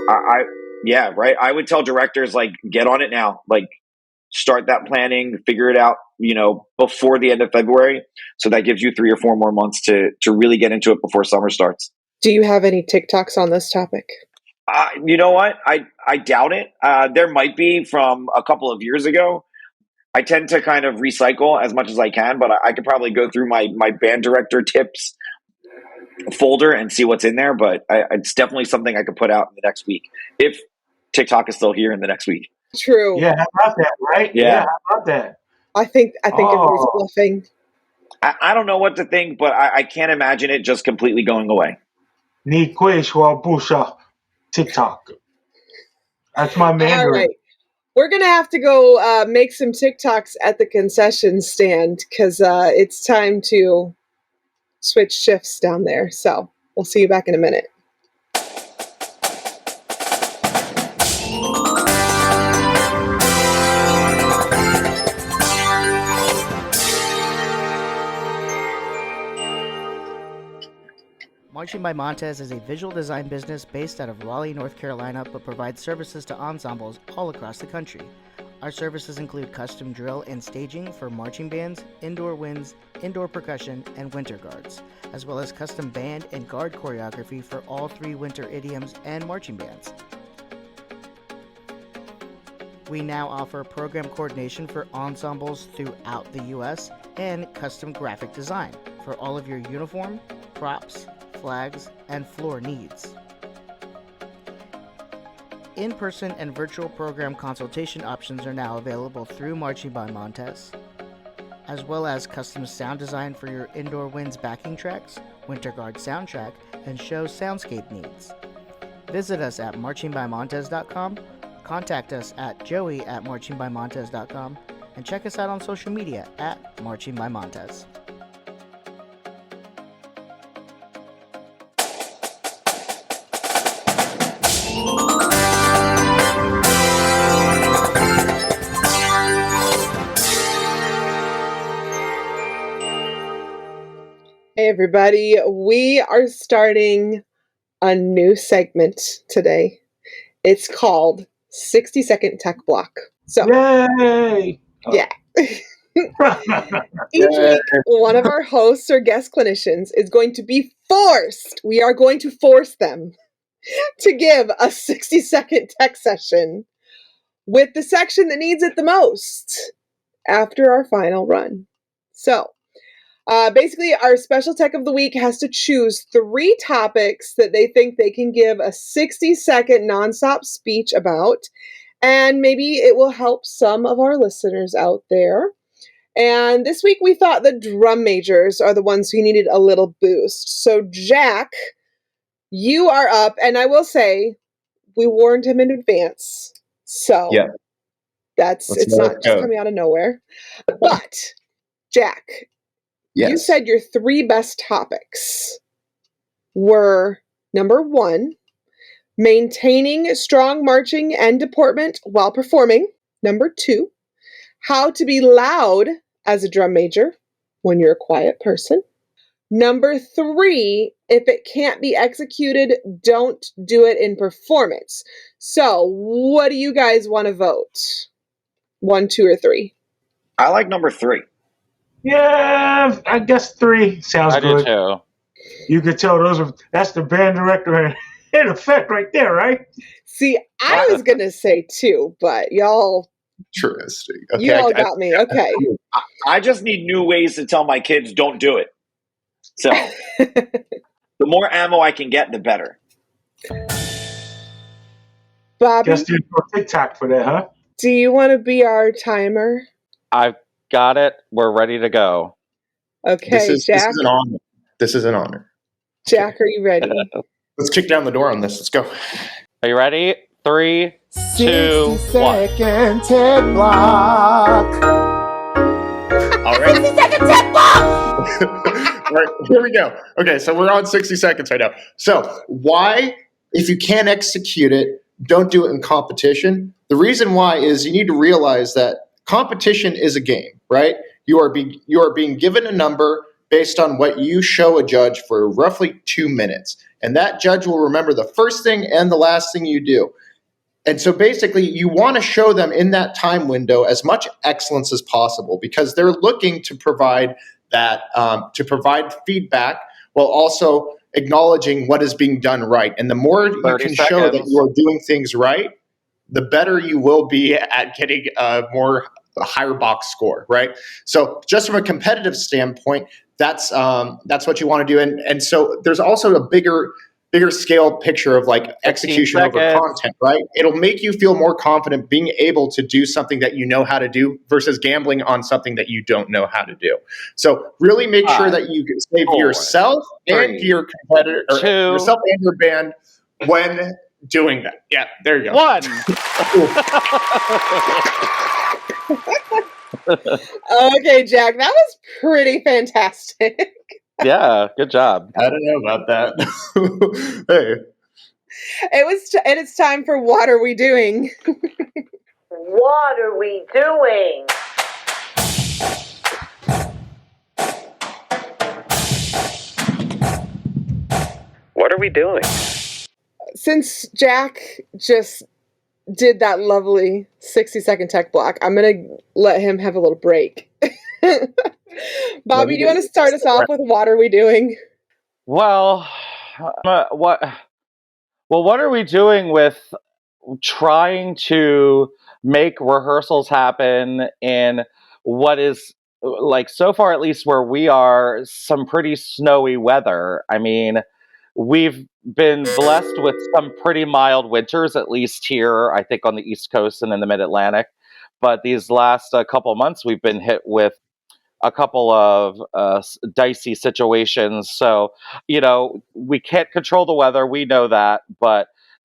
Yeah, right. I would tell directors, like, get on it now. Like, start that planning, figure it out, before the end of February. So that gives you 3 or 4 more months to really get into it before summer starts. Do you have any TikToks on this topic? You know what? I doubt it. There might be from a couple of years ago. I tend to kind of recycle as much as I can, but I could probably go through my band director tips folder and see what's in there. But it's definitely something I could put out in the next week if TikTok is still here in the next week. True. Yeah, how about that, right? Yeah. How about that? I think everybody's bluffing. I don't know what to think, but I can't imagine it just completely going away. Ni kwe Schwabusha TikTok. That's my Mandarin. All right. We're going to have to go make some TikToks at the concession stand because it's time to switch shifts down there. So we'll see you back in a minute. Marching by Montez is a visual design business based out of Raleigh, North Carolina, but provides services to ensembles all across the country. Our services include custom drill and staging for marching bands, indoor winds, indoor percussion, and winter guards, as well as custom band and guard choreography for all 3 winter idioms and marching bands. We now offer program coordination for ensembles throughout the U.S. and custom graphic design for all of your uniform, props, flags, and floor needs. In-person and virtual program consultation options are now available through Marching by Montez, as well as custom sound design for your indoor winds backing tracks, winter guard soundtrack, and show soundscape needs. Visit us at marchingbymontez.com, contact us at joey@marchingbymontez.com, and check us out on social media at Marching by Montez. Hey everybody, we are starting a new segment today. It's called 60-second tech block. So, Yay! Yeah. Each week, one of our hosts or guest clinicians is going to be forced, we are going to force them to give a 60-second tech session with the section that needs it the most after our final run. So, basically, our special tech of the week has to choose 3 topics that they think they can give a 60-second nonstop speech about, and maybe it will help some of our listeners out there. And this week we thought the drum majors are the ones who needed a little boost. So Jack, you are up, and I will say, we warned him in advance. So Yeah. it's not just coming out of nowhere. But Jack, Yes. you said your 3 best topics were, number 1, maintaining strong marching and deportment while performing. Number 2, how to be loud as a drum major when you're a quiet person. Number 3, if it can't be executed, don't do it in performance. So, what do you guys want to vote? 1, 2, or 3? I like number 3. Yeah, I guess 3 sounds good. I do too. You could tell that's the band director in effect right there, right? See, I was going to say 2, but y'all... Interesting. Okay, you all got me. Okay. I just need new ways to tell my kids don't do it. So, the more ammo I can get, the better. Bobby? Just do TikTok for that, huh? Do you want to be our timer? I've got it. We're ready to go. Okay, Jack. This is an honor. This is an honor. Jack, are you ready? Let's kick down the door on this. Let's go. Are you ready? 3, 2, 1. 60-second tech block. All right. 60-second tech block. All right, here we go. Okay, so we're on 60 seconds right now. So why, if you can't execute it, don't do it in competition? The reason why is you need to realize that competition is a game, right? You are being given a number based on what you show a judge for roughly 2 minutes. And that judge will remember the first thing and the last thing you do. And so basically, you want to show them in that time window as much excellence as possible because they're looking to provide that, to provide feedback while also acknowledging what is being done right. And the more you 30 can show that seconds. you are doing things right, the better you will be at getting a higher box score, right? So just from a competitive standpoint, that's what you want to do. And so there's also a bigger scale picture of like execution over content, right? It'll make you feel more confident being able to do something that you know how to do versus gambling on something that you don't know how to do. So really make sure that you can save yourself and your competitor, or yourself and your band when doing that. Yeah, there you go. 1. Okay, Jack, that was pretty fantastic. Yeah, good job. I don't know about that. Hey. And it's time for What Are We Doing? What are we doing? What are we doing? Since Jack just did that lovely 60-second tech block, I'm going to let him have a little break. Bobby, do you want to start us off with What Are We Doing? Well, what are we doing with trying to make rehearsals happen in what is, like, so far at least where we are, some pretty snowy weather? I mean, we've been blessed with some pretty mild winters, at least here, I think, on the East Coast and in the Mid-Atlantic. But these last couple months, we've been hit with a couple of dicey situations. So, we can't control the weather. We know that,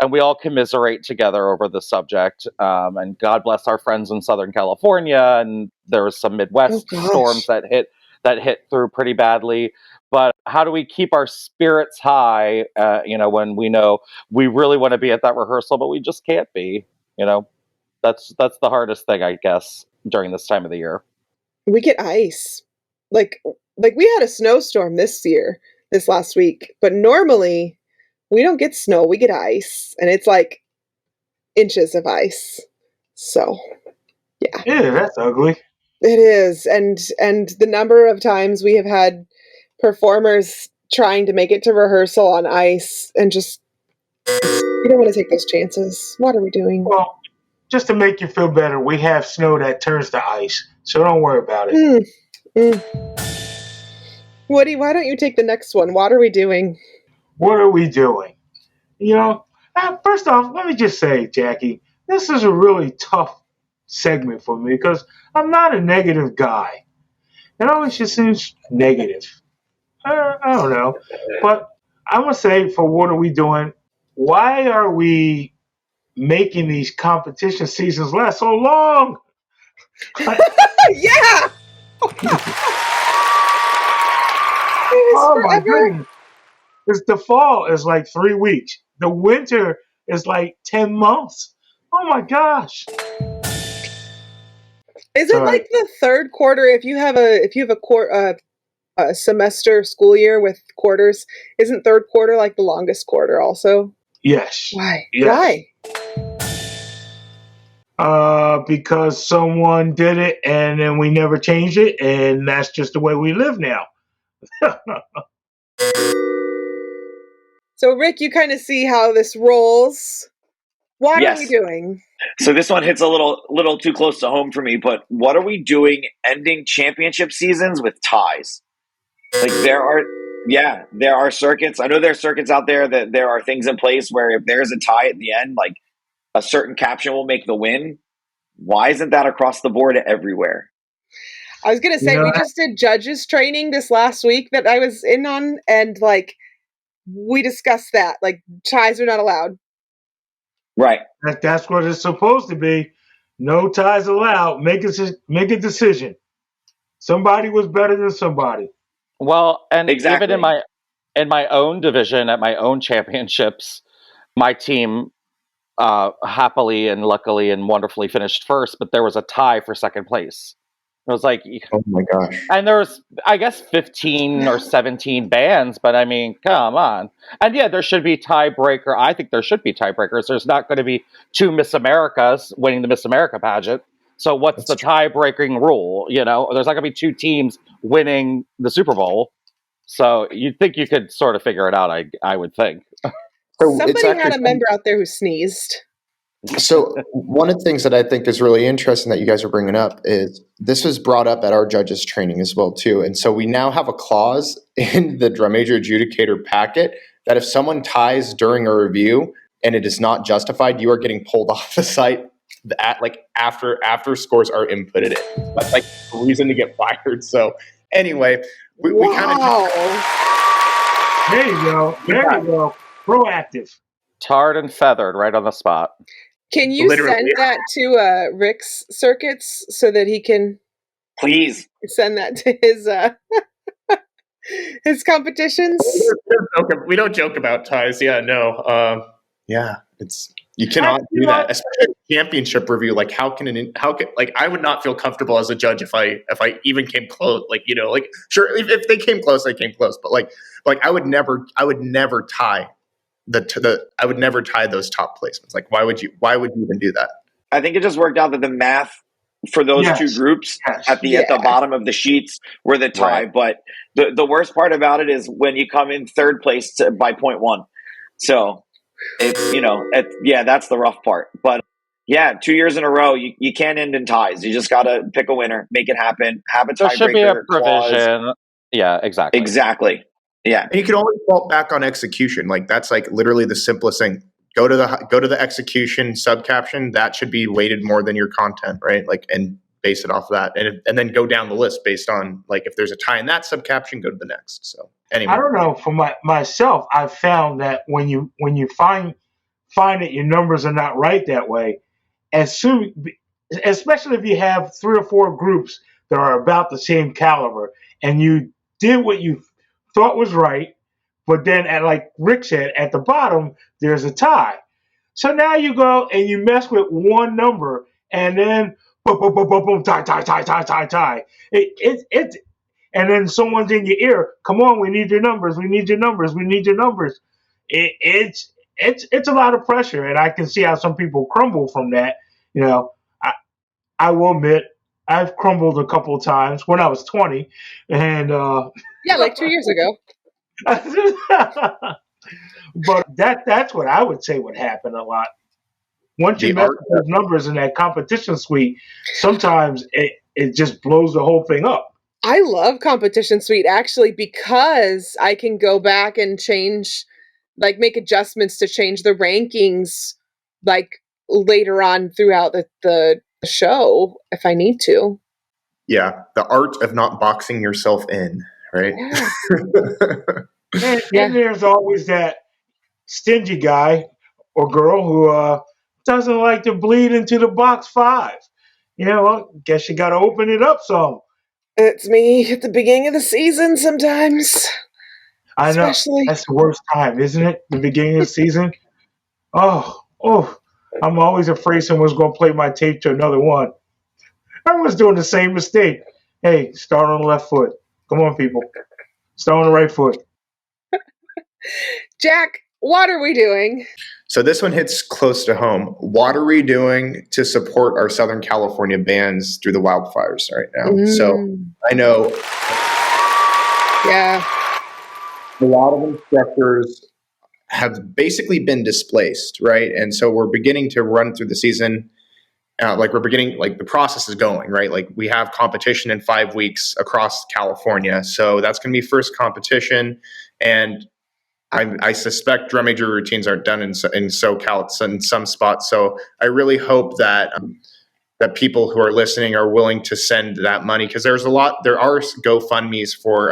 and we all commiserate together over the subject. And God bless our friends in Southern California. And there was some Midwest storms that hit through pretty badly. But how do we keep our spirits high, when we know we really want to be at that rehearsal, but we just can't be, That's the hardest thing, I guess, during this time of the year. We get ice. Like we had a snowstorm this last week, but normally we don't get snow, we get ice, and it's like inches of ice. So, yeah. Yeah, that's ugly. It is. And the number of times we have had performers trying to make it to rehearsal on ice and just, you don't want to take those chances. What are we doing? Well, just to make you feel better, we have snow that turns to ice, so don't worry about it. Woody, why don't you take the next one? What are we doing? What are we doing? First off, let me just say, Jackie, this is a really tough segment for me because I'm not a negative guy. It always just seems negative. I don't know. But I'm going to say, for what are we doing? Why are we making these competition seasons last so long? Yeah! Oh my goodness. The fall is like 3 weeks. The winter is like 10 months. Oh my gosh. Is it like the third quarter if you have a semester school year with quarters? Isn't third quarter like the longest quarter also? Yes. Why? Yes. Why? Because someone did it and then we never changed it, and that's just the way we live now. So, Rick, you kind of see how this rolls. What are we doing? So this one hits a little too close to home for me, but what are we doing ending championship seasons with ties? Like there are circuits. I know there are circuits out there that there are things in place where if there's a tie at the end, like a certain caption will make the win. Why isn't that across the board everywhere? I was going to say, we just did judges training this last week that I was in on, and like we discussed that. Like ties are not allowed. Right. That's what it's supposed to be. No ties allowed. Make a decision. Somebody was better than somebody. Well, and even in my own division at my own championships, my team happily and luckily and wonderfully finished first, but there was a tie for second place. was like, oh my gosh. and there was, I guess, 15 or 17 bands, but I mean, come on. And yeah, there should be tiebreaker. I think there should be tiebreakers. There's not going to be two Miss Americas winning the Miss America pageant. So what's the tie-breaking rule? You know, there's not going to be two teams winning the Super Bowl. So you'd think you could sort of figure it out, I would think. Somebody had a member out there who sneezed. So one of the things that I think is really interesting that you guys are bringing up is this was brought up at our judges training as well too. And so we now have a clause in the drum major adjudicator packet that if someone ties during a review and it is not justified, you are getting pulled off the site after scores are inputted in. That's like a reason to get fired. So anyway, we kind of there you go. There you go. Proactive. Tarred and feathered right on the spot. Can you send that to Rick's circuits so that he can please send that to his competitions? We don't joke about ties. Yeah, no. Yeah, you cannot do that, especially championship review. Like, how can I would not feel comfortable as a judge if I even came close. Like, you know, like sure if they came close, they came close, but like I would never tie. I would never tie those top placements. Like, why would you even do that? I think it just worked out that the math for those two groups at the bottom of the sheets were the tie. Right. But the worst part about it is when you come in third place by 0.1. So, that's the rough part. But yeah, 2 years in a row, you can't end in ties. You just got to pick a winner, make it happen, have a tiebreaker. There should be a provision. Clause. Yeah, exactly. Exactly. Yeah. And you can always fall back on execution. Like, that's like literally the simplest thing. Go to the execution subcaption. That should be weighted more than your content, right? Like, and base it off of that. And then go down the list based on, like, if there's a tie in that subcaption, go to the next. So anyway. I don't know. For myself, I've found that when you find that your numbers are not right that way, especially if you have 3 or 4 groups that are about the same caliber and you did what you thought was right, but then like Rick said, at the bottom there's a tie. So now you go and you mess with one number, and then boom, boom, boom, boom, boom, tie. And then someone's in your ear. Come on, we need your numbers. We need your numbers. We need your numbers. It's a lot of pressure, and I can see how some people crumble from that. You know, I will admit I've crumbled a couple of times when I was 20, and like 2 years ago. But that's what I would say would happen a lot. Once you mess with those numbers in that competition suite, sometimes it just blows the whole thing up. I love competition suite actually because I can go back and change, like make adjustments to change the rankings like later on throughout the show if I need to. Yeah, the art of not boxing yourself in, right? Yeah. And there's always that stingy guy or girl who doesn't like to bleed into the box 5. You know, well, guess you got to open it up some. It's me at the beginning of the season sometimes. I know. That's the worst time, isn't it? The beginning of the season. Oh, I'm always afraid someone's going to play my tape to another one. Everyone's doing the same mistake. Hey, start on the left foot. Come on, people. Start on the right foot. Jack, what are we doing? So this one hits close to home. What are we doing to support our Southern California bands through the wildfires right now? So I know a lot of instructors have basically been displaced, right? And so we're beginning to run through the season. The process is going, right? Like we have competition in 5 weeks across California. So that's going to be first competition. And I suspect drum major routines aren't done in SoCal in some spots. So I really hope that that people who are listening are willing to send that money, because there are GoFundMe's for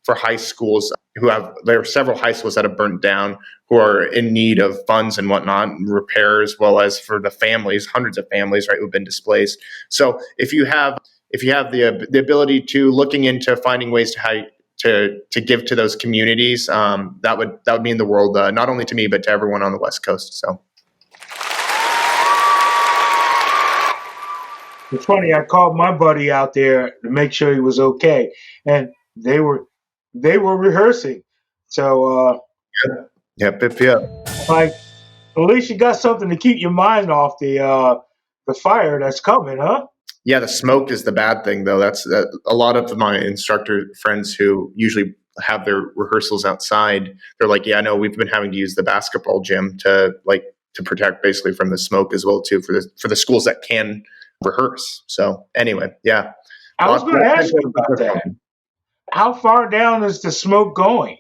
high schools there are several high schools that have burnt down who are in need of funds and whatnot, and repair, as well as for the families, hundreds of families, right, who've been displaced. So if you have the ability to looking into finding ways to give to those communities, that would mean the world, not only to me, but to everyone on the West Coast. So. It's funny. I called my buddy out there to make sure he was okay, and they were rehearsing. So, Yep. like, at least you got something to keep your mind off the fire that's coming, huh? Yeah, the smoke is the bad thing, though. That's a lot of my instructor friends who usually have their rehearsals outside. They're like, "Yeah, no, we've been having to use the basketball gym to protect basically from the smoke as well too for the schools that can rehearse." So anyway, yeah. I was going to ask you about that. How far down is the smoke going?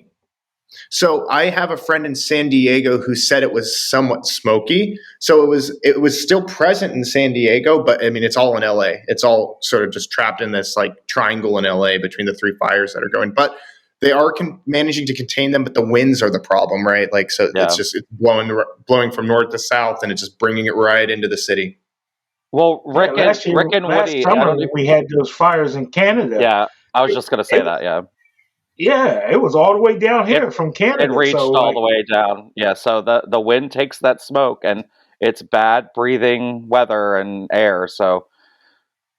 So I have a friend in San Diego who said it was somewhat smoky. So it was still present in San Diego, but I mean it's all in LA. It's all sort of just trapped in this like triangle in LA between the three fires that are going. But they are managing to contain them, but the winds are the problem, right? Like so, it's blowing from north to south, and it's just bringing it right into the city. Well, Rick and last Woody, summer we had those fires in Canada. Yeah, I was just going to say that. Yeah. Yeah, it was all the way down here from Canada. It reached all the way down. Yeah, so the wind takes that smoke, and it's bad breathing weather and air. So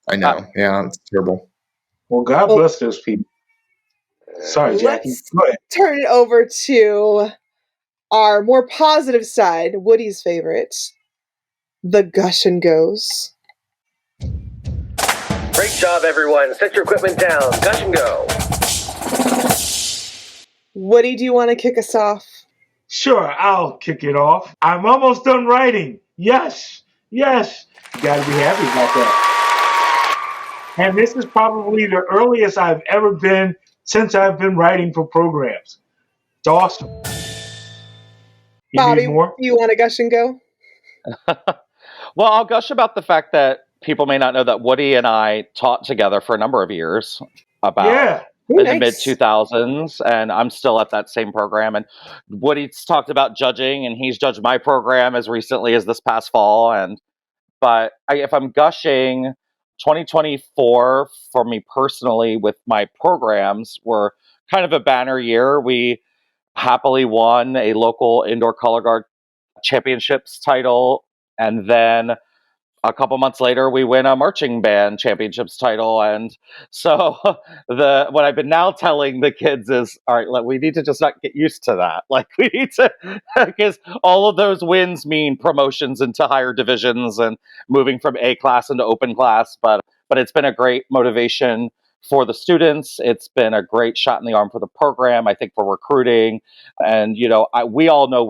I know. Yeah, it's terrible. Well, God bless those people. Sorry, Jackie. Go ahead. Turn it over to our more positive side, Woody's favorite, the Gush and Goes. Great job, everyone. Set your equipment down. Gush and go. Woody, do you want to kick us off? Sure, I'll kick it off. I'm almost done writing. Yes. You got to be happy about that. And this is probably the earliest I've ever been since I've been writing for programs. It's awesome. Bobby, do you want to gush and go? Well, I'll gush about the fact that people may not know that Woody and I taught together for a number of years in the mid-2000s, and I'm still at that same program. And Woody's talked about judging, and he's judged my program as recently as this past fall. But if I'm gushing, 2024 for me personally with my programs were kind of a banner year. We happily won a local indoor color guard championships title, and then a couple months later we win a marching band championships title. And so what I've been now telling the kids is, all right, we need to just not get used to that. Like we need to, because all of those wins mean promotions into higher divisions and moving from A class into open class. But it's been a great motivation for the students. It's been a great shot in the arm for the program, I think, for recruiting. And, we all know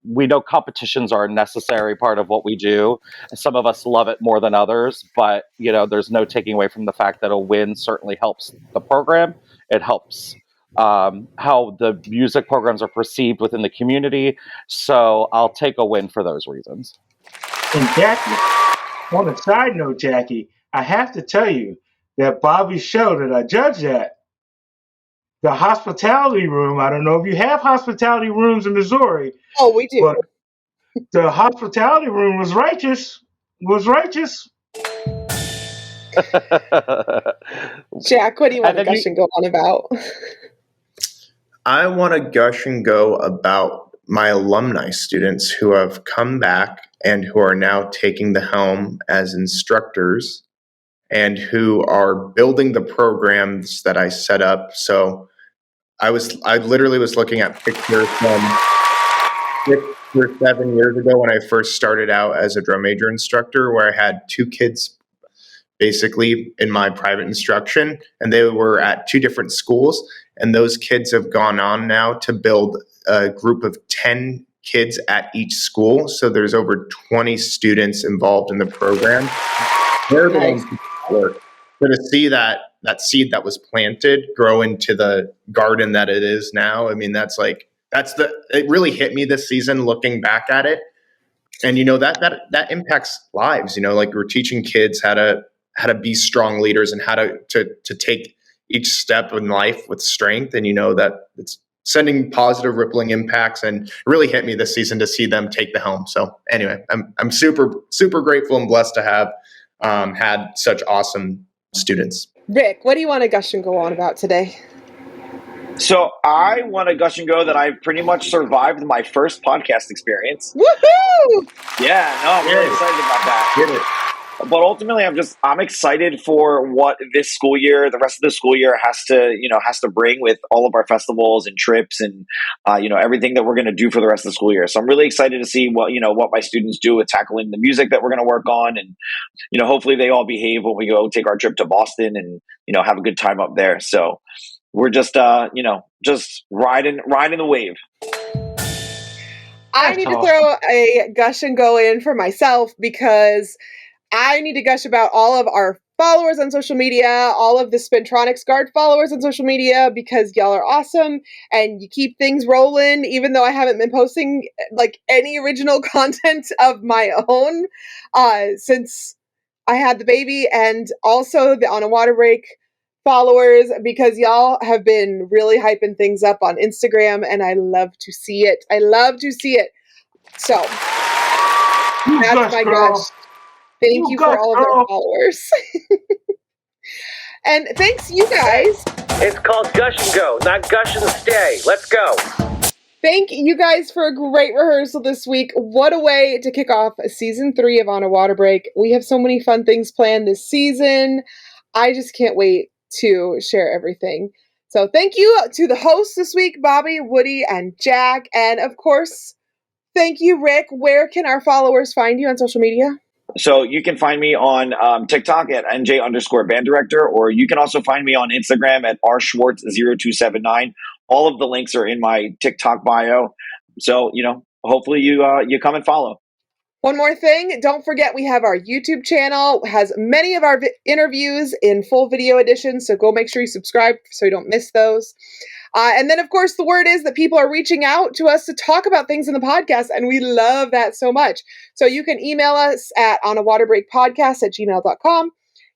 we know competitions are a necessary part of what we do. Some of us love it more than others, but there's no taking away from the fact that a win certainly helps the program. It helps how the music programs are perceived within the community. So I'll take a win for those reasons. And Jackie, on a side note, Jackie, I have to tell you that Bobby's show that I judged at, the hospitality room, I don't know if you have hospitality rooms in Missouri. Oh, we do. But the hospitality room was righteous. Jack, what do you want to gush and go on about? I want to gush and go about my alumni students who have come back and who are now taking the helm as instructors and who are building the programs that I set up. So I literally was looking at pictures from 6 or 7 years ago when I first started out as a drum major instructor, where I had 2 kids basically in my private instruction, and they were at 2 different schools. And those kids have gone on now to build a group of 10 kids at each school. So there's over 20 students involved in the program. Nice. So to see that seed that was planted grow into the garden that it is now, I mean, it really hit me this season looking back at it. And that impacts lives. Like we're teaching kids how to be strong leaders and how to take each step in life with strength. And that it's sending positive rippling impacts, and it really hit me this season to see them take the helm. So anyway, I'm super, super grateful and blessed to have had such awesome students. Rick, what do you want to gush and go on about today? So I want to gush and go that I've pretty much survived my first podcast experience. Woohoo! Yeah, no, I'm really excited about that. But ultimately, I'm excited for what this school year, the rest of the school year has to bring with all of our festivals and trips and everything that we're going to do for the rest of the school year. So I'm really excited to see what my students do with tackling the music that we're going to work on, and hopefully they all behave when we go take our trip to Boston and have a good time up there. So we're just just riding the wave. I need to throw a gush and go in for myself because I need to gush about all of our followers on social media, all of the Spintronics Guard followers on social media, because y'all are awesome and you keep things rolling, even though I haven't been posting like any original content of my own since I had the baby, and also the On a Water Break followers, because y'all have been really hyping things up on Instagram and I love to see it. So that's my gush. Thank you for all of our followers. And thanks, you guys. It's called Gush and Go, not Gush and Stay. Let's go. Thank you guys for a great rehearsal this week. What a way to kick off season 3 of On a Water Break. We have so many fun things planned this season. I just can't wait to share everything. So thank you to the hosts this week, Bobby, Woody, and Jack. And of course, thank you, Rick. Where can our followers find you on social media? So you can find me on TikTok at NJ_band director, or you can also find me on Instagram at rschwartz0279. All of the links are in my TikTok bio. So, hopefully you come and follow. One more thing, don't forget we have our YouTube channel. It has many of our interviews in full video edition, so go make sure you subscribe so you don't miss those. And then, of course, the word is that people are reaching out to us to talk about things in the podcast, and we love that so much. So you can email us at onawaterbreakpodcast@gmail.com.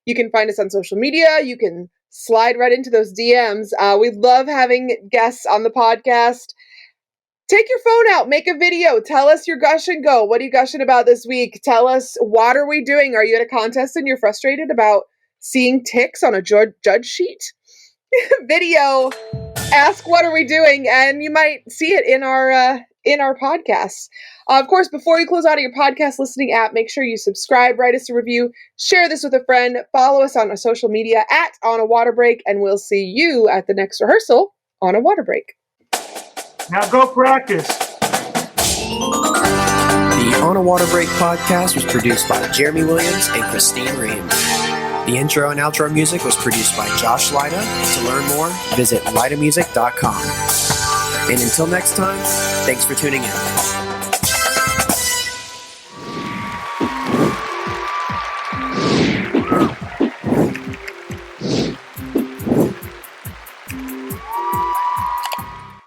You can find us on social media. You can slide right into those DMs. We love having guests on the podcast. Take your phone out, make a video, tell us your gush and go. What are you gushing about this week? Tell us, what are we doing? Are you at a contest and you're frustrated about seeing ticks on a judge sheet? Video, ask what are we doing, and you might see it in our podcast. Of course, before you close out of your podcast listening app, make sure you subscribe, write us a review, share this with a friend, follow us on our social media at On a Water Break, and we'll see you at the next rehearsal on a water break. Now go practice. The On a Water Break podcast was produced by Jeremy Williams and Christine Ream. The intro and outro music was produced by Josh Lyda. To learn more, visit lydamusic.com. And until next time, thanks for tuning in.